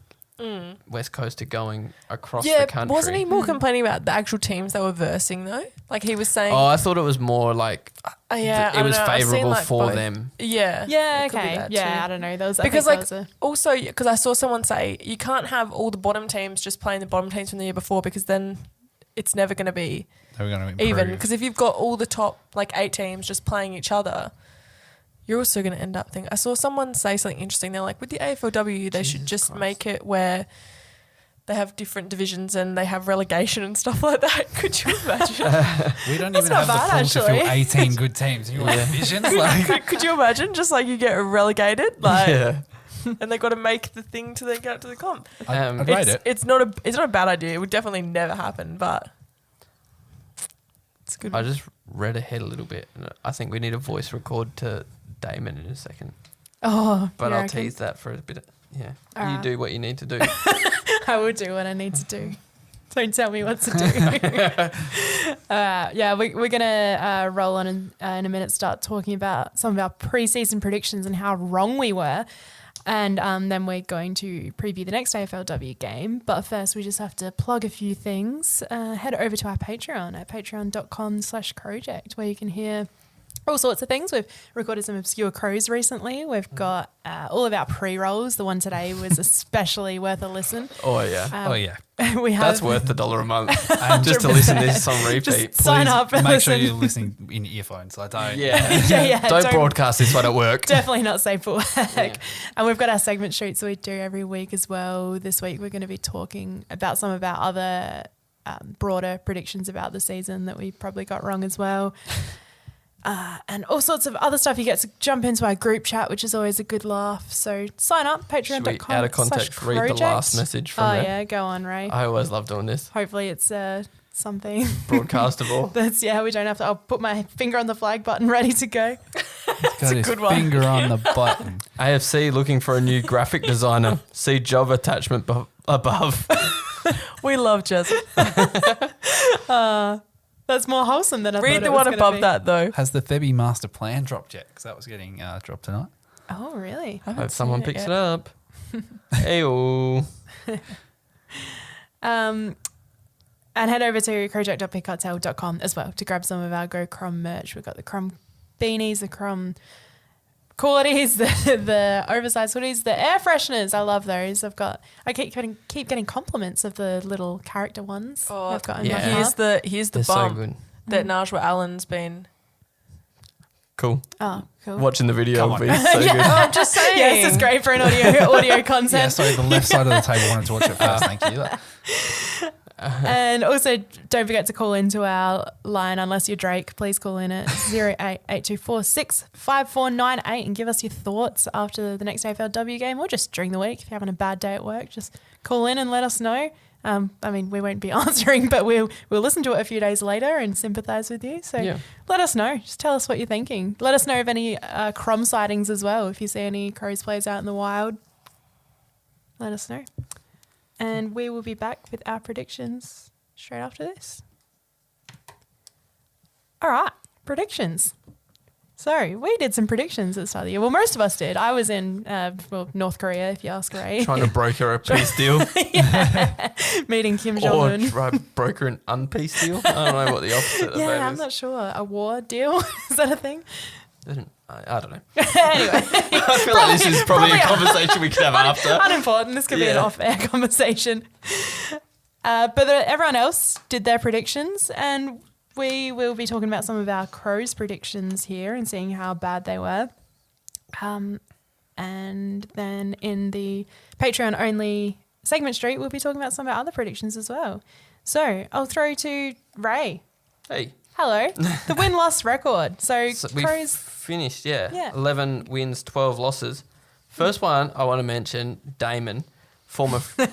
West Coast are going across Yeah, the country. wasn't he more complaining about the actual teams they were versing though? Like he was saying, Oh, I thought it was more like yeah, I it don't was know, I've seen, favourable like, for both. them. Yeah, Yeah, it could be okay. that Yeah, too. I don't know. There was, Because I like think there was also because I saw someone say you can't have all the bottom teams just playing the bottom teams from the year before because then it's never going to be They were going to even. improve. Because if you've got all the top like 8 teams just playing each other, you're also going to end up thinking. I saw someone say something interesting. They're like, with the AFLW, they should just make it where they have different divisions and they have relegation and stuff like that. Could you imagine? We don't That's even have not the bad, pool to fill actually. 18 good teams. You want divisions? Like, could you imagine just like you get relegated, like, Yeah. and they got to make the thing to then get up to the comp. I'd rate it. It's not a bad idea. It would definitely never happen, but it's good. I just read ahead a little bit. And I think we need a voice record to Damon in a second. Oh, But you I'll reckon? tease that for a bit. You Alright. do what you need to do. I will do what I need to do. Don't tell me what to do. Yeah, we're going to roll on in a minute, start talking about some of our preseason predictions and how wrong we were. And then we're going to preview the next AFLW game. But first, we just have to plug a few things. Head over to our Patreon at patreon.com/Crowject, where you can hear all sorts of things. We've recorded some obscure crows recently. We've got all of our pre-rolls. The one today was especially worth a listen. Oh, yeah. Oh, yeah. We have That's worth $1 a month just to listen to this on repeat. Just sign up and Make sure listen. you're listening in earphones. I don't. Yeah. Yeah, Don't broadcast this one at work. Definitely not safe for work. And we've got our segment sheets we do every week as well. This week we're going to be talking about some of our other broader predictions about the season that we probably got wrong as well. And all sorts of other stuff. You get to jump into our group chat, which is always a good laugh. So sign up, Should we, out of context, read the patreon.com/Crowject. last message from Oh, there? yeah, go on, Ray. I always love doing this. Hopefully it's something Broadcastable. that's, we don't have to, I'll put my finger on the flag button ready to go. Got his good one. finger on the button. AFC looking for a new graphic designer. See job attachment above. We love Jez. That's more wholesome than I thought Read it the was one gonna above be. that though. Has the Febby master plan dropped yet? Because that was getting dropped tonight. Oh, really? Hope someone picks yet. it up. Hey-oh. And head over to crowject.bigcartel.com as well to grab some of our Go Crom merch. We've got the Crom beanies, the Crom qualities, the oversized hoodies, the air fresheners. I love those. I keep getting compliments of the little character ones. Oh, I've got in yeah. my Here's the They're so bump good. that Najwa Allen's been. Cool. Oh, cool. Watching the video Come will on. be so good. I'm just saying. Yes, it's great for an audio content. Yeah, sorry, the left side of the table wanted to watch it first. Thank you. And also, don't forget to call into our line, unless you're Drake. Please call in at 0882465498 and give us your thoughts after the next AFLW game or just during the week. If you're having a bad day at work, just call in and let us know. I mean, we won't be answering, but we'll listen to it a few days later and sympathise with you. So Yeah. let us know. Just tell us what you're thinking. Let us know of any Crom sightings as well. If you see any Crows players out in the wild, let us know. And we will be back with our predictions straight after this. All right, predictions. So we did some predictions at the start of the year. Well, most of us did. I was in North Korea, if you ask Ray. Trying to broker a peace deal. Meeting Kim Or Jong-un. try to broker an unpeace deal. I don't know what the opposite of Yeah, that I'm is. not sure. A war deal? Is that a thing? I don't know. Anyway, I feel like this is probably a conversation we could have after. unimportant. This could be an Yeah. off-air conversation. But everyone else did their predictions, and we will be talking about some of our Crows predictions here and seeing how bad they were. And then in the Patreon-only segment street, we'll be talking about some of our other predictions as well. So I'll throw to Ray. Hey. Hello. The win-loss record. So We Crows... finished, yeah. Yeah. 11 wins, 12 losses. First one I want to mention, Damon, former, I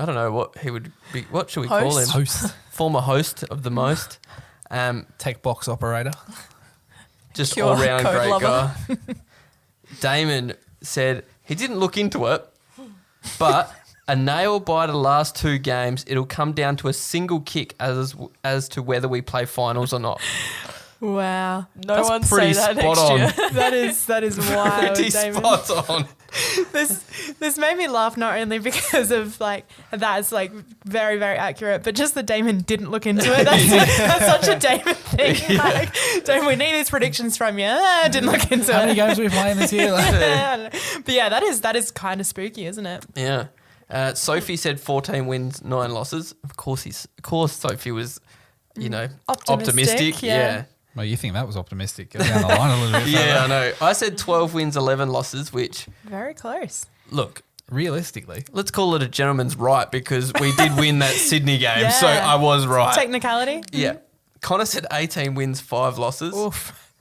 don't know what he would be, what should we call him? Host. Former host of the most. Tech box operator. Just Pure all-round code great lover. guy. Damon said he didn't look into it, but a nail by the last 2 games, it'll come down to a single kick as to whether we play finals or not. Wow. No That's one pretty say that spot next on. year. That is wild, Pretty Damon. spot on. This made me laugh not only because of like that's like very, very accurate, but just that Damon didn't look into it. That's such a Damon thing. Yeah. Like, Damon, we need these predictions from you. Didn't look into How many it. games are we playing this year? I don't know. But yeah, that is kind of spooky, isn't it? Yeah. Sophie said 14 wins, 9 losses. Of course, Sophie was, optimistic. yeah. Well, you think that was optimistic. Go down the line a little bit Yeah, I further. know. I said 12 wins, 11 losses, which, Very close. look, Realistically. let's call it a gentleman's right because we did win that Sydney game, so Yeah. I was right. Technicality. Yeah. Connor said 18 wins, 5 losses. Oof.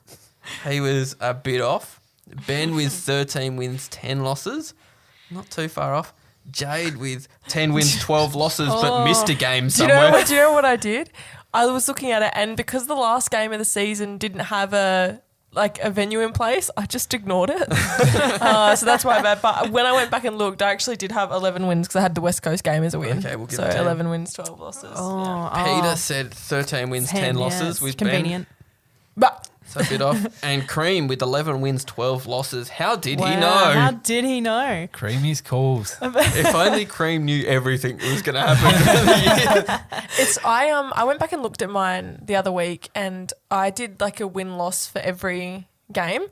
He was a bit off. Ben with 13 wins, 10 losses. Not too far off. Jade with 10 wins, 12 losses, but missed a game Do you somewhere. know what I did? I was looking at it, and because the last game of the season didn't have a venue in place, I just ignored it. So that's why I bad. But when I went back and looked, I actually did have 11 wins because I had the West Coast game as a win. Okay, we'll give so it 10. 11 wins, 12 losses. Peter said 13 wins, 10 losses with convenient. But Ben. So a bit off. And Cream with 11 wins, 12 losses. How did he Wow, know? How did he know? Creamy's calls. If only Cream knew everything that was going to happen. I went back and looked at mine the other week, and I did like a win-loss for every game.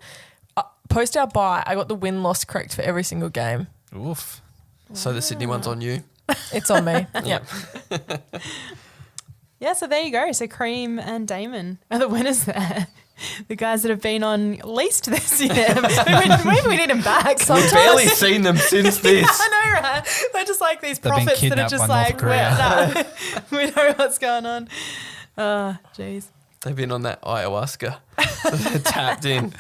Post our bye, I got the win-loss correct for every single game. Oof. So the Sydney one's on you. It's on me. Yep. Yeah, so there you go. So Cream and Damon are the winners there. The guys that have been on least this year. Maybe we need them back. We've barely seen them since this. I know, right? They're just like these They've been prophets that are kidnapped just by North like, Korea. we know what's going on. Oh, jeez. They've been on that ayahuasca. They're tapped in.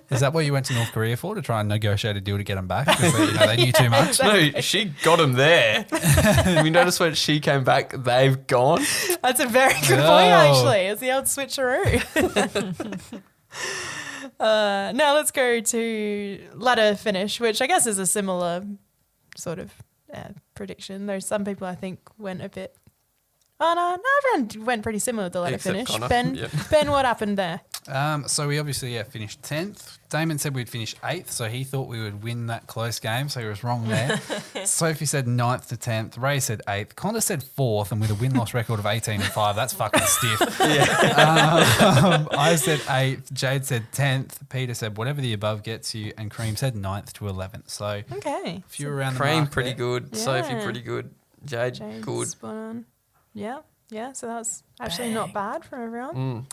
Is that what you went to North Korea for, to try and negotiate a deal to get them back? Because they knew too much? No, she got them there. We noticed when she came back, they've gone. That's a very good point, No. actually. It's the old switcheroo. Now let's go to ladder finish, which I guess is a similar sort of prediction. There's some people I think went a bit... Oh, no, everyone went pretty similar with the ladder Except finish. Connor. Ben, Yep. Ben, what happened there? So we obviously finished 10th. Damon said we'd finish 8th, so he thought we would win that close game, so he was wrong there. Sophie said 9th to 10th. Ray said 8th. Connor said 4th, and with a win-loss record of 18-5, that's fucking stiff. I said 8th. Jade said 10th. Peter said whatever the above gets you, and Cream said 9th to 11th. So Okay. if you were around the Cream, mark pretty there. good. Yeah. Sophie, pretty good. Jade, Jade's good. spot on. Yeah, so that's actually not bad for everyone.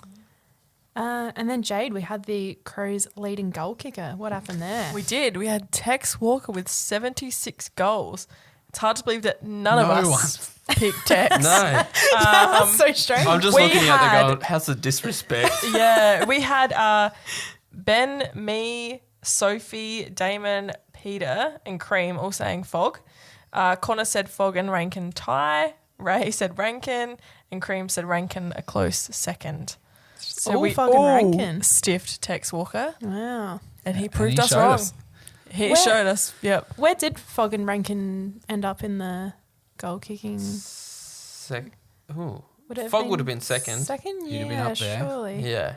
And then Jade, we had the Crows leading goal kicker. What happened there? We did. We had Tex Walker with 76 goals. It's hard to believe that none of No us picked Tex. No. That's so strange. I'm just We looking at had- the goal. How's the disrespect? Yeah, we had Ben, me, Sophie, Damon, Peter, and Cream all saying Fog. Connor said Fog and Rankin tie. Ray said Rankin, and Cream said Rankin a close second. So All we Fog and all Rankin. stiffed Tex Walker, Wow. and he proved he us showed wrong. us. He Where- showed us. Yep. Where did Fog and Rankin end up in the goal kicking? Ooh. Would it Fog would have been second. Second? You'd Yeah, have been up there. surely. Yeah.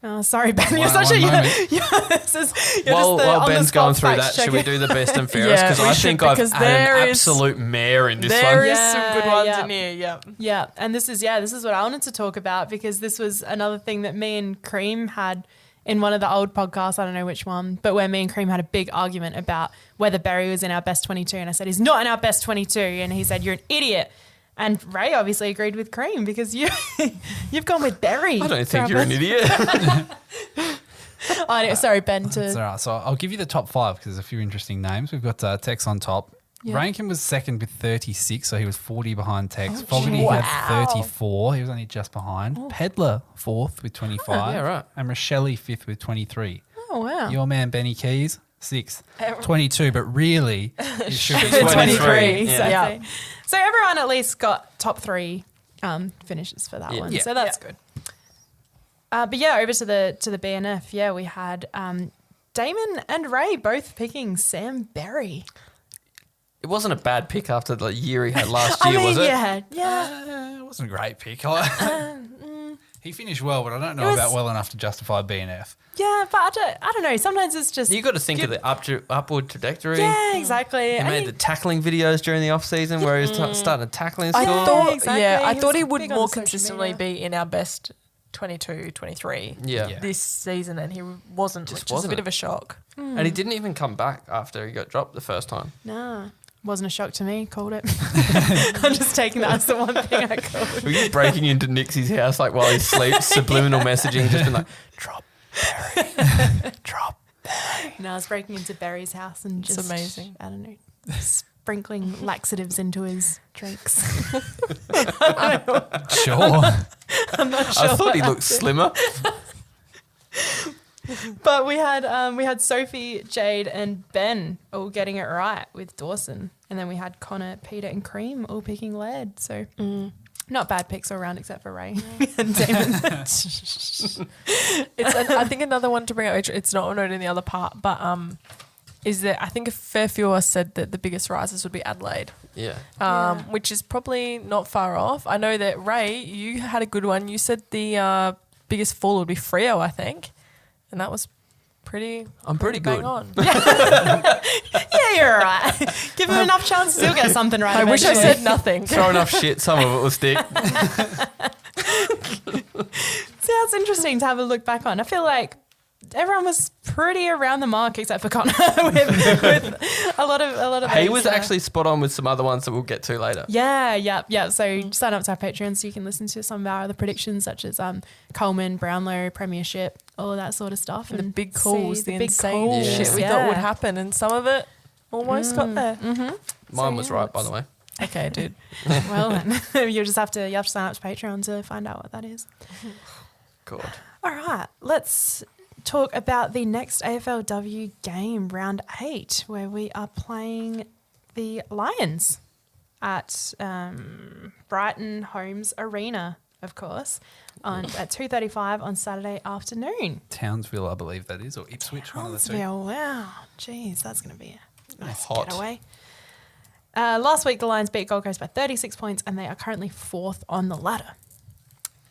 Oh, sorry, Ben. You're One- such a... one moment. You're just the While Ben's on-the-spot going through fact that, should we checker. do the best and fairest? Yeah, Because we I should, think I've because had there an is- absolute mare in this There one. is some good ones Yeah. in here. Yep. Yeah, and this is what I wanted to talk about, because this was another thing that me and Cream had in one of the old podcasts, I don't know which one, but where me and Cream had a big argument about whether Berry was in our best 22, and I said, he's not in our best 22, and he said, you're an idiot. And Ray obviously agreed with Cream, because you've gone with Berry. I don't for our think you're an best- idiot. Oh, no, sorry, Ben. It's all right. So I'll give you the top 5 because there's a few interesting names. We've got Tex on top. Yeah. Rankin was second with 36, so he was 40 behind Tex. Oh, Fogarty wow. had 34. He was only just behind. Peddler, 4th with 25. yeah, right. And Rochelle, 5th with 23. Oh, wow. Your man, Benny Keys, 6th. 22, but really, it should be 23. 23. Yeah. Exactly. So everyone at least got top 3 finishes for that one. Yeah. So that's good. But yeah, over to the BNF. Yeah, we had Damon and Ray both picking Sam Berry. It wasn't a bad pick after the year he had last year, was it? Yeah. It wasn't a great pick. He finished well, but I don't know was- about well enough to justify BNF. Yeah, but I don't know. Sometimes it's just You got to think of the upward trajectory. yeah, exactly. He And made the tackling videos during the off season where he was starting to tackle in school. I thought, exactly. I He thought was he would big on more social consistently media. be in our best 22, 23 Yeah. this season, and he wasn't, Just which was a bit wasn't. of a shock. And he didn't even come back after he got dropped the first time. Nah, wasn't a shock to me. Called it. I'm just taking that as the one thing I called. Were you breaking into Nixie's house like while he sleeps, subliminal messaging, just been like, drop Barry, drop. No, I was breaking into Barry's house and It's just amazing. I don't know, sprinkling laxatives into his drinks. Sure. I'm not sure. I thought he what looked slimmer. But we had Sophie, Jade, and Ben all getting it right with Dawson, and then we had Connor, Peter, and Cream all picking lead. So not bad picks all around, except for Ray and Damon. I think another one to bring up, it's not noted in the other part, but is that I think a fair few of us said that the biggest rises would be Adelaide, Yeah. which is probably not far off. I know that Ray, you had a good one. You said the biggest fall would be Freo, I think, and that was pretty. I'm pretty bang good. on. Yeah, you're all right. Give him enough chances, he'll get something right. I wish I eventually. said nothing. Throw enough shit, some of it will stick. See, that's interesting to have a look back on. I feel like everyone was pretty around the mark except for Connor with a lot of. He those, was actually spot on with some other ones that we'll get to later. Yeah. So sign up to our Patreon so you can listen to some of our other predictions, such as Coleman, Brownlow, Premiership, all of that sort of stuff, And the and big calls, see the big insane calls. shit we thought would happen, and some of it almost got there. Mine was right, by the way. Okay, dude. Well, then you just have to sign up to Patreon to find out what that is. God. All right, let's talk about the next AFLW game, round 8, where we are playing the Lions at Brighton Homes Arena, of course, at 2:35 on Saturday afternoon. Townsville, I believe that is, or Ipswich, one of the two. Yeah, wow. Jeez, that's going to be a nice Hot. getaway. Last week, the Lions beat Gold Coast by 36 points, and they are currently 4th on the ladder.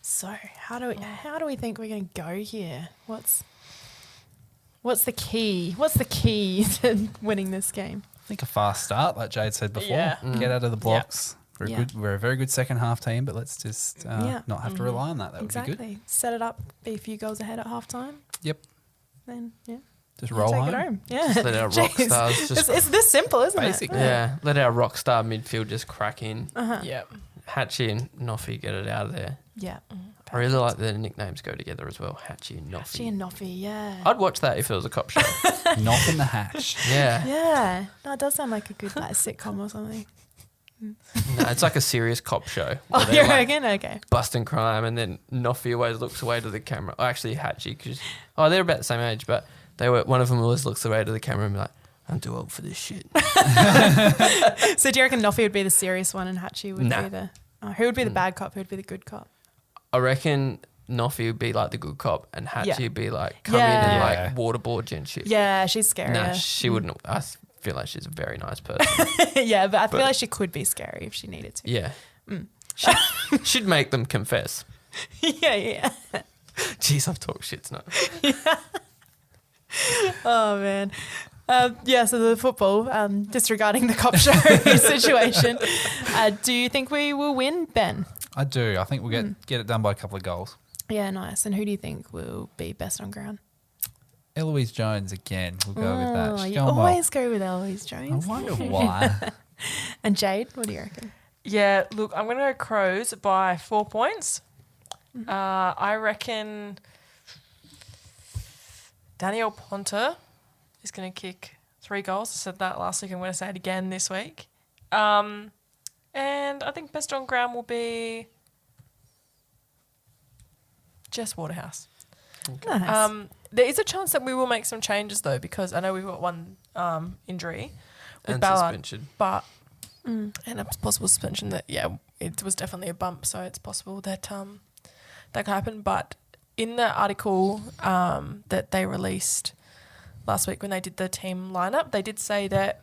So, how do we think we're going to go here? What's the key? What's the key to winning this game? I think a fast start, like Jade said before. Yeah. Get out of the blocks. Yeah. We're a very good second half team, but let's just not have to rely on that. That would be good. Exactly. Set it up, be a few goals ahead at halftime, Yep. then Just roll take home. it home. Yeah. Let our rock Jeez. stars just It's this simple, isn't Basic. it? Yeah, let our rock star midfield just crack in. Yeah. Hatchie and Noffy get it out of there. Yeah. I really like their nicknames go together as well. Hatchie and Noffy. She and Noffy, yeah. I'd watch that if it was a cop show. Knock in the hatch. Yeah. Yeah. No, it does sound like a good sitcom or something. No, it's like a serious cop show. Oh, where you they're, like, reckon? Okay. busting crime, and then Noffy always looks away to the camera. Oh, actually, Hatchie, because they're about the same age, but one of them always looks away to the camera and be like, "I'm too old for this shit." So do you reckon Noffy would be the serious one and Hatchie would Nah. be the... who would be the bad cop? Who would be the good cop? I reckon Noffy would be like the good cop, and Hatchie Yeah. would be like come in Yeah. and like waterboard and shit. Yeah, she's scary. Nah, she wouldn't. I feel like she's a very nice person. Yeah, but I feel like she could be scary if she needed to. Yeah. Should make them confess. Yeah. Jeez, I've talked shit tonight. Oh, man. So the football, disregarding the cop show situation, do you think we will win, Ben? I do. I think we'll get it done by a couple of goals. Yeah, nice. And who do you think will be best on ground? Eloise Jones again. We'll go with that. She's You going well. always go with Eloise I Jones. wonder why. And Jade, what do you reckon? Yeah, look, I'm going to go Crows by 4 points. I reckon Danielle Ponter is going to kick 3 goals. I said that last week. I'm going to say it again this week. And I think best on ground will be Jess Waterhouse. Nice. There is a chance that we will make some changes, though, because I know we've got one injury with And Ballard, suspension. but and a possible suspension that it was definitely a bump, so it's possible that that could happen. But in the article that they released last week when they did the team lineup, they did say that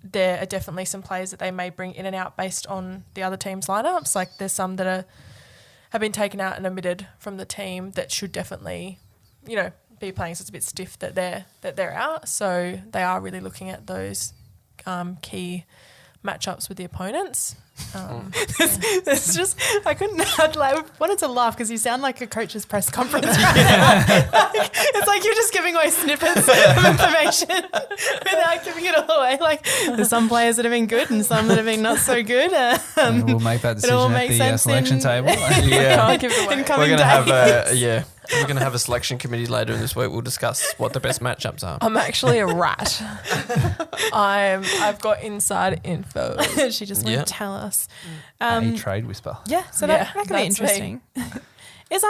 there are definitely some players that they may bring in and out based on the other team's lineups. Like there's some that are have been taken out and omitted from the team that should definitely, be playing. So it's a bit stiff that they're out. So they are really looking at those key matchups with the opponents. It's just, I wanted to laugh because you sound like a coach's press conference. It's like you're just giving away snippets of information without giving it all away. Like there's some players that have been good and some that have been not so good. And we'll make that decision at the selection table. Can't give it away. In coming We're going to days. have we're going to have a selection committee later in this week. We'll discuss what the best matchups are. I'm actually a rat. I've got inside info. She just won't tell us. A trade whisper. Yeah, so that could be that's interesting. Is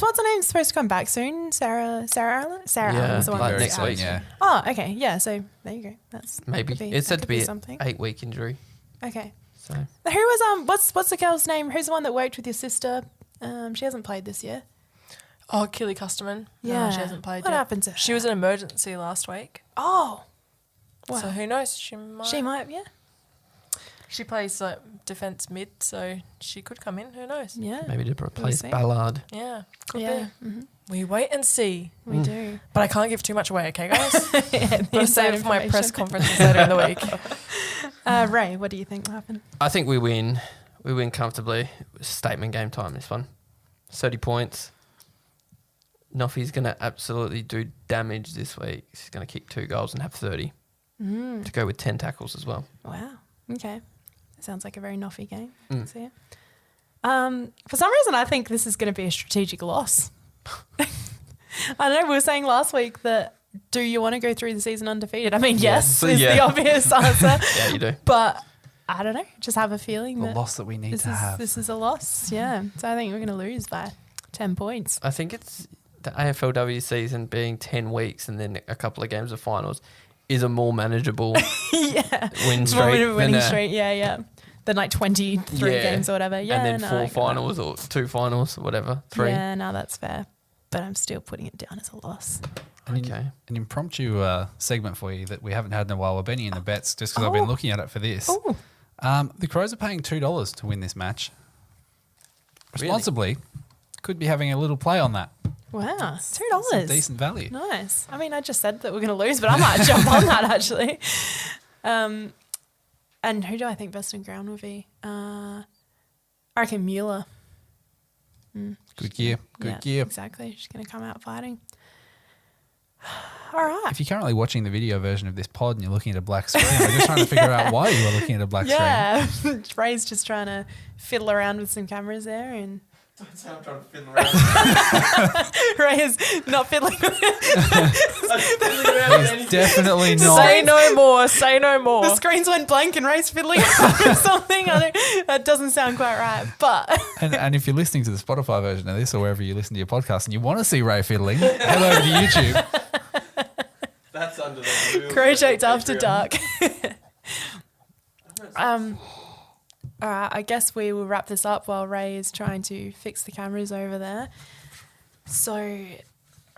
what's her name supposed to come back soon? Sarah Allen is the one like that's next out. week. Yeah. Oh, okay. Yeah, so there you go. That's Maybe. It's said to be an 8-week injury. Okay. So Who was what's the girl's name? Who's the one that worked with your sister? She hasn't played this year. Oh, Keely Custerman. Yeah. No, she hasn't played What yet. happened to her? She was an emergency last week. Oh. Wow. So who knows? She might. Yeah. She plays like defence mid, so she could come in. Who knows? Yeah. maybe to replace see. Ballard. Yeah, could Yeah. be. Mm-hmm. We wait and see. We do. But I can't give too much away, okay, guys? Yeah, I'll save it for my press conferences later in the week. Ray, what do you think will happen? I think we win. We win comfortably. Statement game time, this one. 30 points. Noffy's going to absolutely do damage this week. She's going to kick 2 goals and have 30. To go with 10 tackles as well. Wow. Okay. Sounds like a very Noffy game. Mm. See it. For some reason, I think this is going to be a strategic loss. I know we were saying last week that do you want to go through the season undefeated? I mean, yes, is the obvious answer. Yeah, you do. But I don't know. Just have a feeling The that loss that we need to have. this is a loss. Yeah. So I think we're going to lose by 10 points. I think it's the AFLW season being 10 weeks and then a couple of games of finals is a more manageable Yeah. win streak. More of a winning than streak. Yeah. Than like 23 games or whatever. Yeah. and then no, 4 I get that. finals or 2 finals or whatever. 3. Yeah, no, that's fair. But I'm still putting it down as a loss. Okay. An impromptu segment for you that we haven't had in a while. We're betting in the bets just because I've been looking at it for this. Oh. The Crows are paying $2 to win this match. Responsibly, could be having a little play on that. Wow. Some $2. decent value. Nice. I mean, I just said that we're going to lose, but I might jump on that actually. And who do I think best in ground would be? I reckon Mueller. Good gear. Good gear. Exactly. She's going to come out fighting. All right. If you're currently watching the video version of this pod and you're looking at a black screen, we're just trying to figure out why you are looking at a black screen. Yeah. Ray's just trying to fiddle around with some cameras there and Don't say I'm trying to fiddle around. Ray is not fiddling with it. He's definitely not. Say no more. Say no more. The screens went blank and Ray's fiddling with something. That doesn't sound quite right. But And if you're listening to the Spotify version of this or wherever you listen to your podcast and you want to see Ray fiddling, head over to YouTube. That's under the Crowject After Dark. All right, I guess we will wrap this up while Ray is trying to fix the cameras over there. So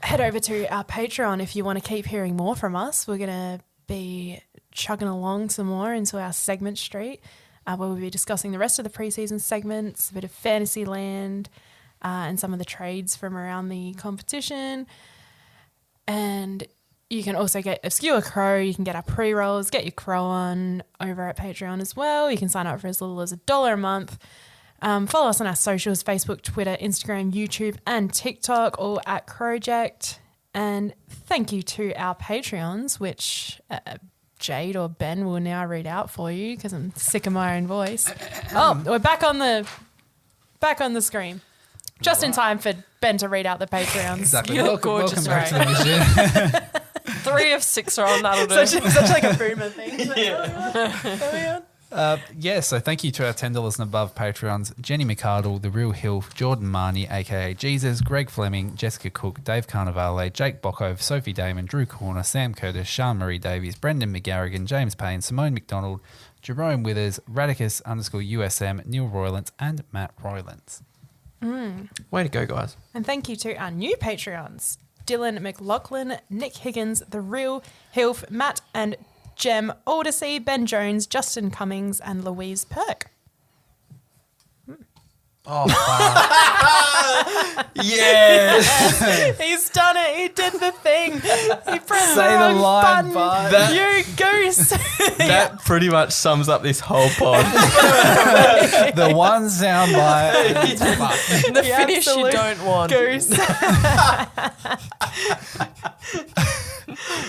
head over to our Patreon if you want to keep hearing more from us. We're going to be chugging along some more into our segment street where we'll be discussing the rest of the preseason segments, a bit of fantasy land and some of the trades from around the competition. And you can also get a Skewer Crow. You can get our pre-rolls, get your Crow on over at Patreon as well. You can sign up for as little as $1 a month. Follow us on our socials, Facebook, Twitter, Instagram, YouTube, and TikTok, all at Crowject. And thank you to our Patreons, which Jade or Ben will now read out for you because I'm sick of my own voice. Oh, we're back on the screen. Just in time for Ben to read out the Patreons. Exactly. You look gorgeous, welcome back to Ray. the machine. 3 of 6 are on. That'll do. Such like a boomer thing. So thank you to our $10 and above Patreons, Jenny McArdle, The Real Hill, Jordan Marnie, a.k.a. Jesus, Greg Fleming, Jessica Cook, Dave Carnivale, Jake Bockove, Sophie Damon, Drew Corner, Sam Curtis, Sean Marie Davies, Brendan McGarrigan, James Payne, Simone McDonald, Jerome Withers, Radicus_USM, Neil Roylance, and Matt Roylance. Way to go, guys. And thank you to our new Patreons, Dylan McLaughlin, Nick Higgins, The Real Hilf, Matt and Jem Aldersea, Ben Jones, Justin Cummings, and Louise Perk. Oh, fuck. Yes. He's done it. He did the thing. He pressed Say the the wrong line, button. bud. You goose. That pretty much sums up this whole pod. The one soundbite. Fuck. The finish you absolute don't want. Goose.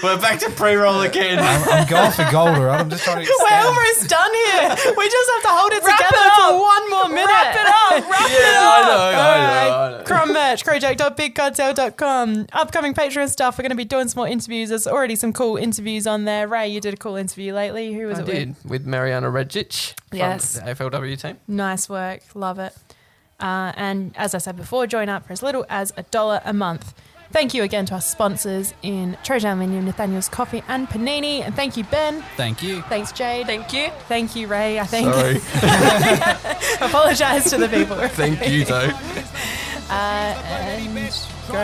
We're back to pre-roll again. I'm going for gold, right? I'm just trying to We're extend. almost done here. We just have to hold it Wrap together it for up. one more minute. Wrap it up. Wrap it Yeah, up. I know. Crumb merch, crowject.bigcartel.com. Upcoming Patreon stuff. We're going to be doing some more interviews. There's already some cool interviews on there. Ray, you did a cool interview lately. Who was I it did with Mariana Redjic from Yes. the AFLW team. Nice work. Love it. And as I said before, join up for as little as $1 a month. Thank you again to our sponsors in Trojan Menu, Nathaniel's Coffee and Panini. And thank you, Ben. Thank you. Thanks, Jade. Thank you. Thank you, Ray, I think. Sorry. Apologise to the people. Thank you, though. And go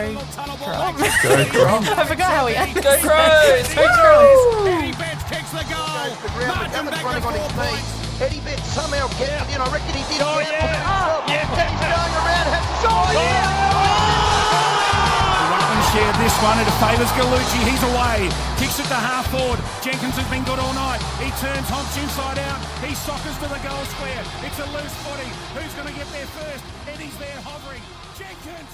Crom. Go Crom. I forgot how we end. Go Crows. Go Crows. Eddie Betts kicks the goal. Martin back to 4 points. Eddie Betts somehow gets it in. I reckon he did. Oh, yeah. He's going around. Has a shot. Ruckman shared this one. It favours Gallucci. He's away. Kicks it to half forward. Jenkins has been good all night. He turns Hobbs inside out. He soccers to the goal square. It's a loose footy. Who's going to get there first? Eddie's there hovering. Jenkins.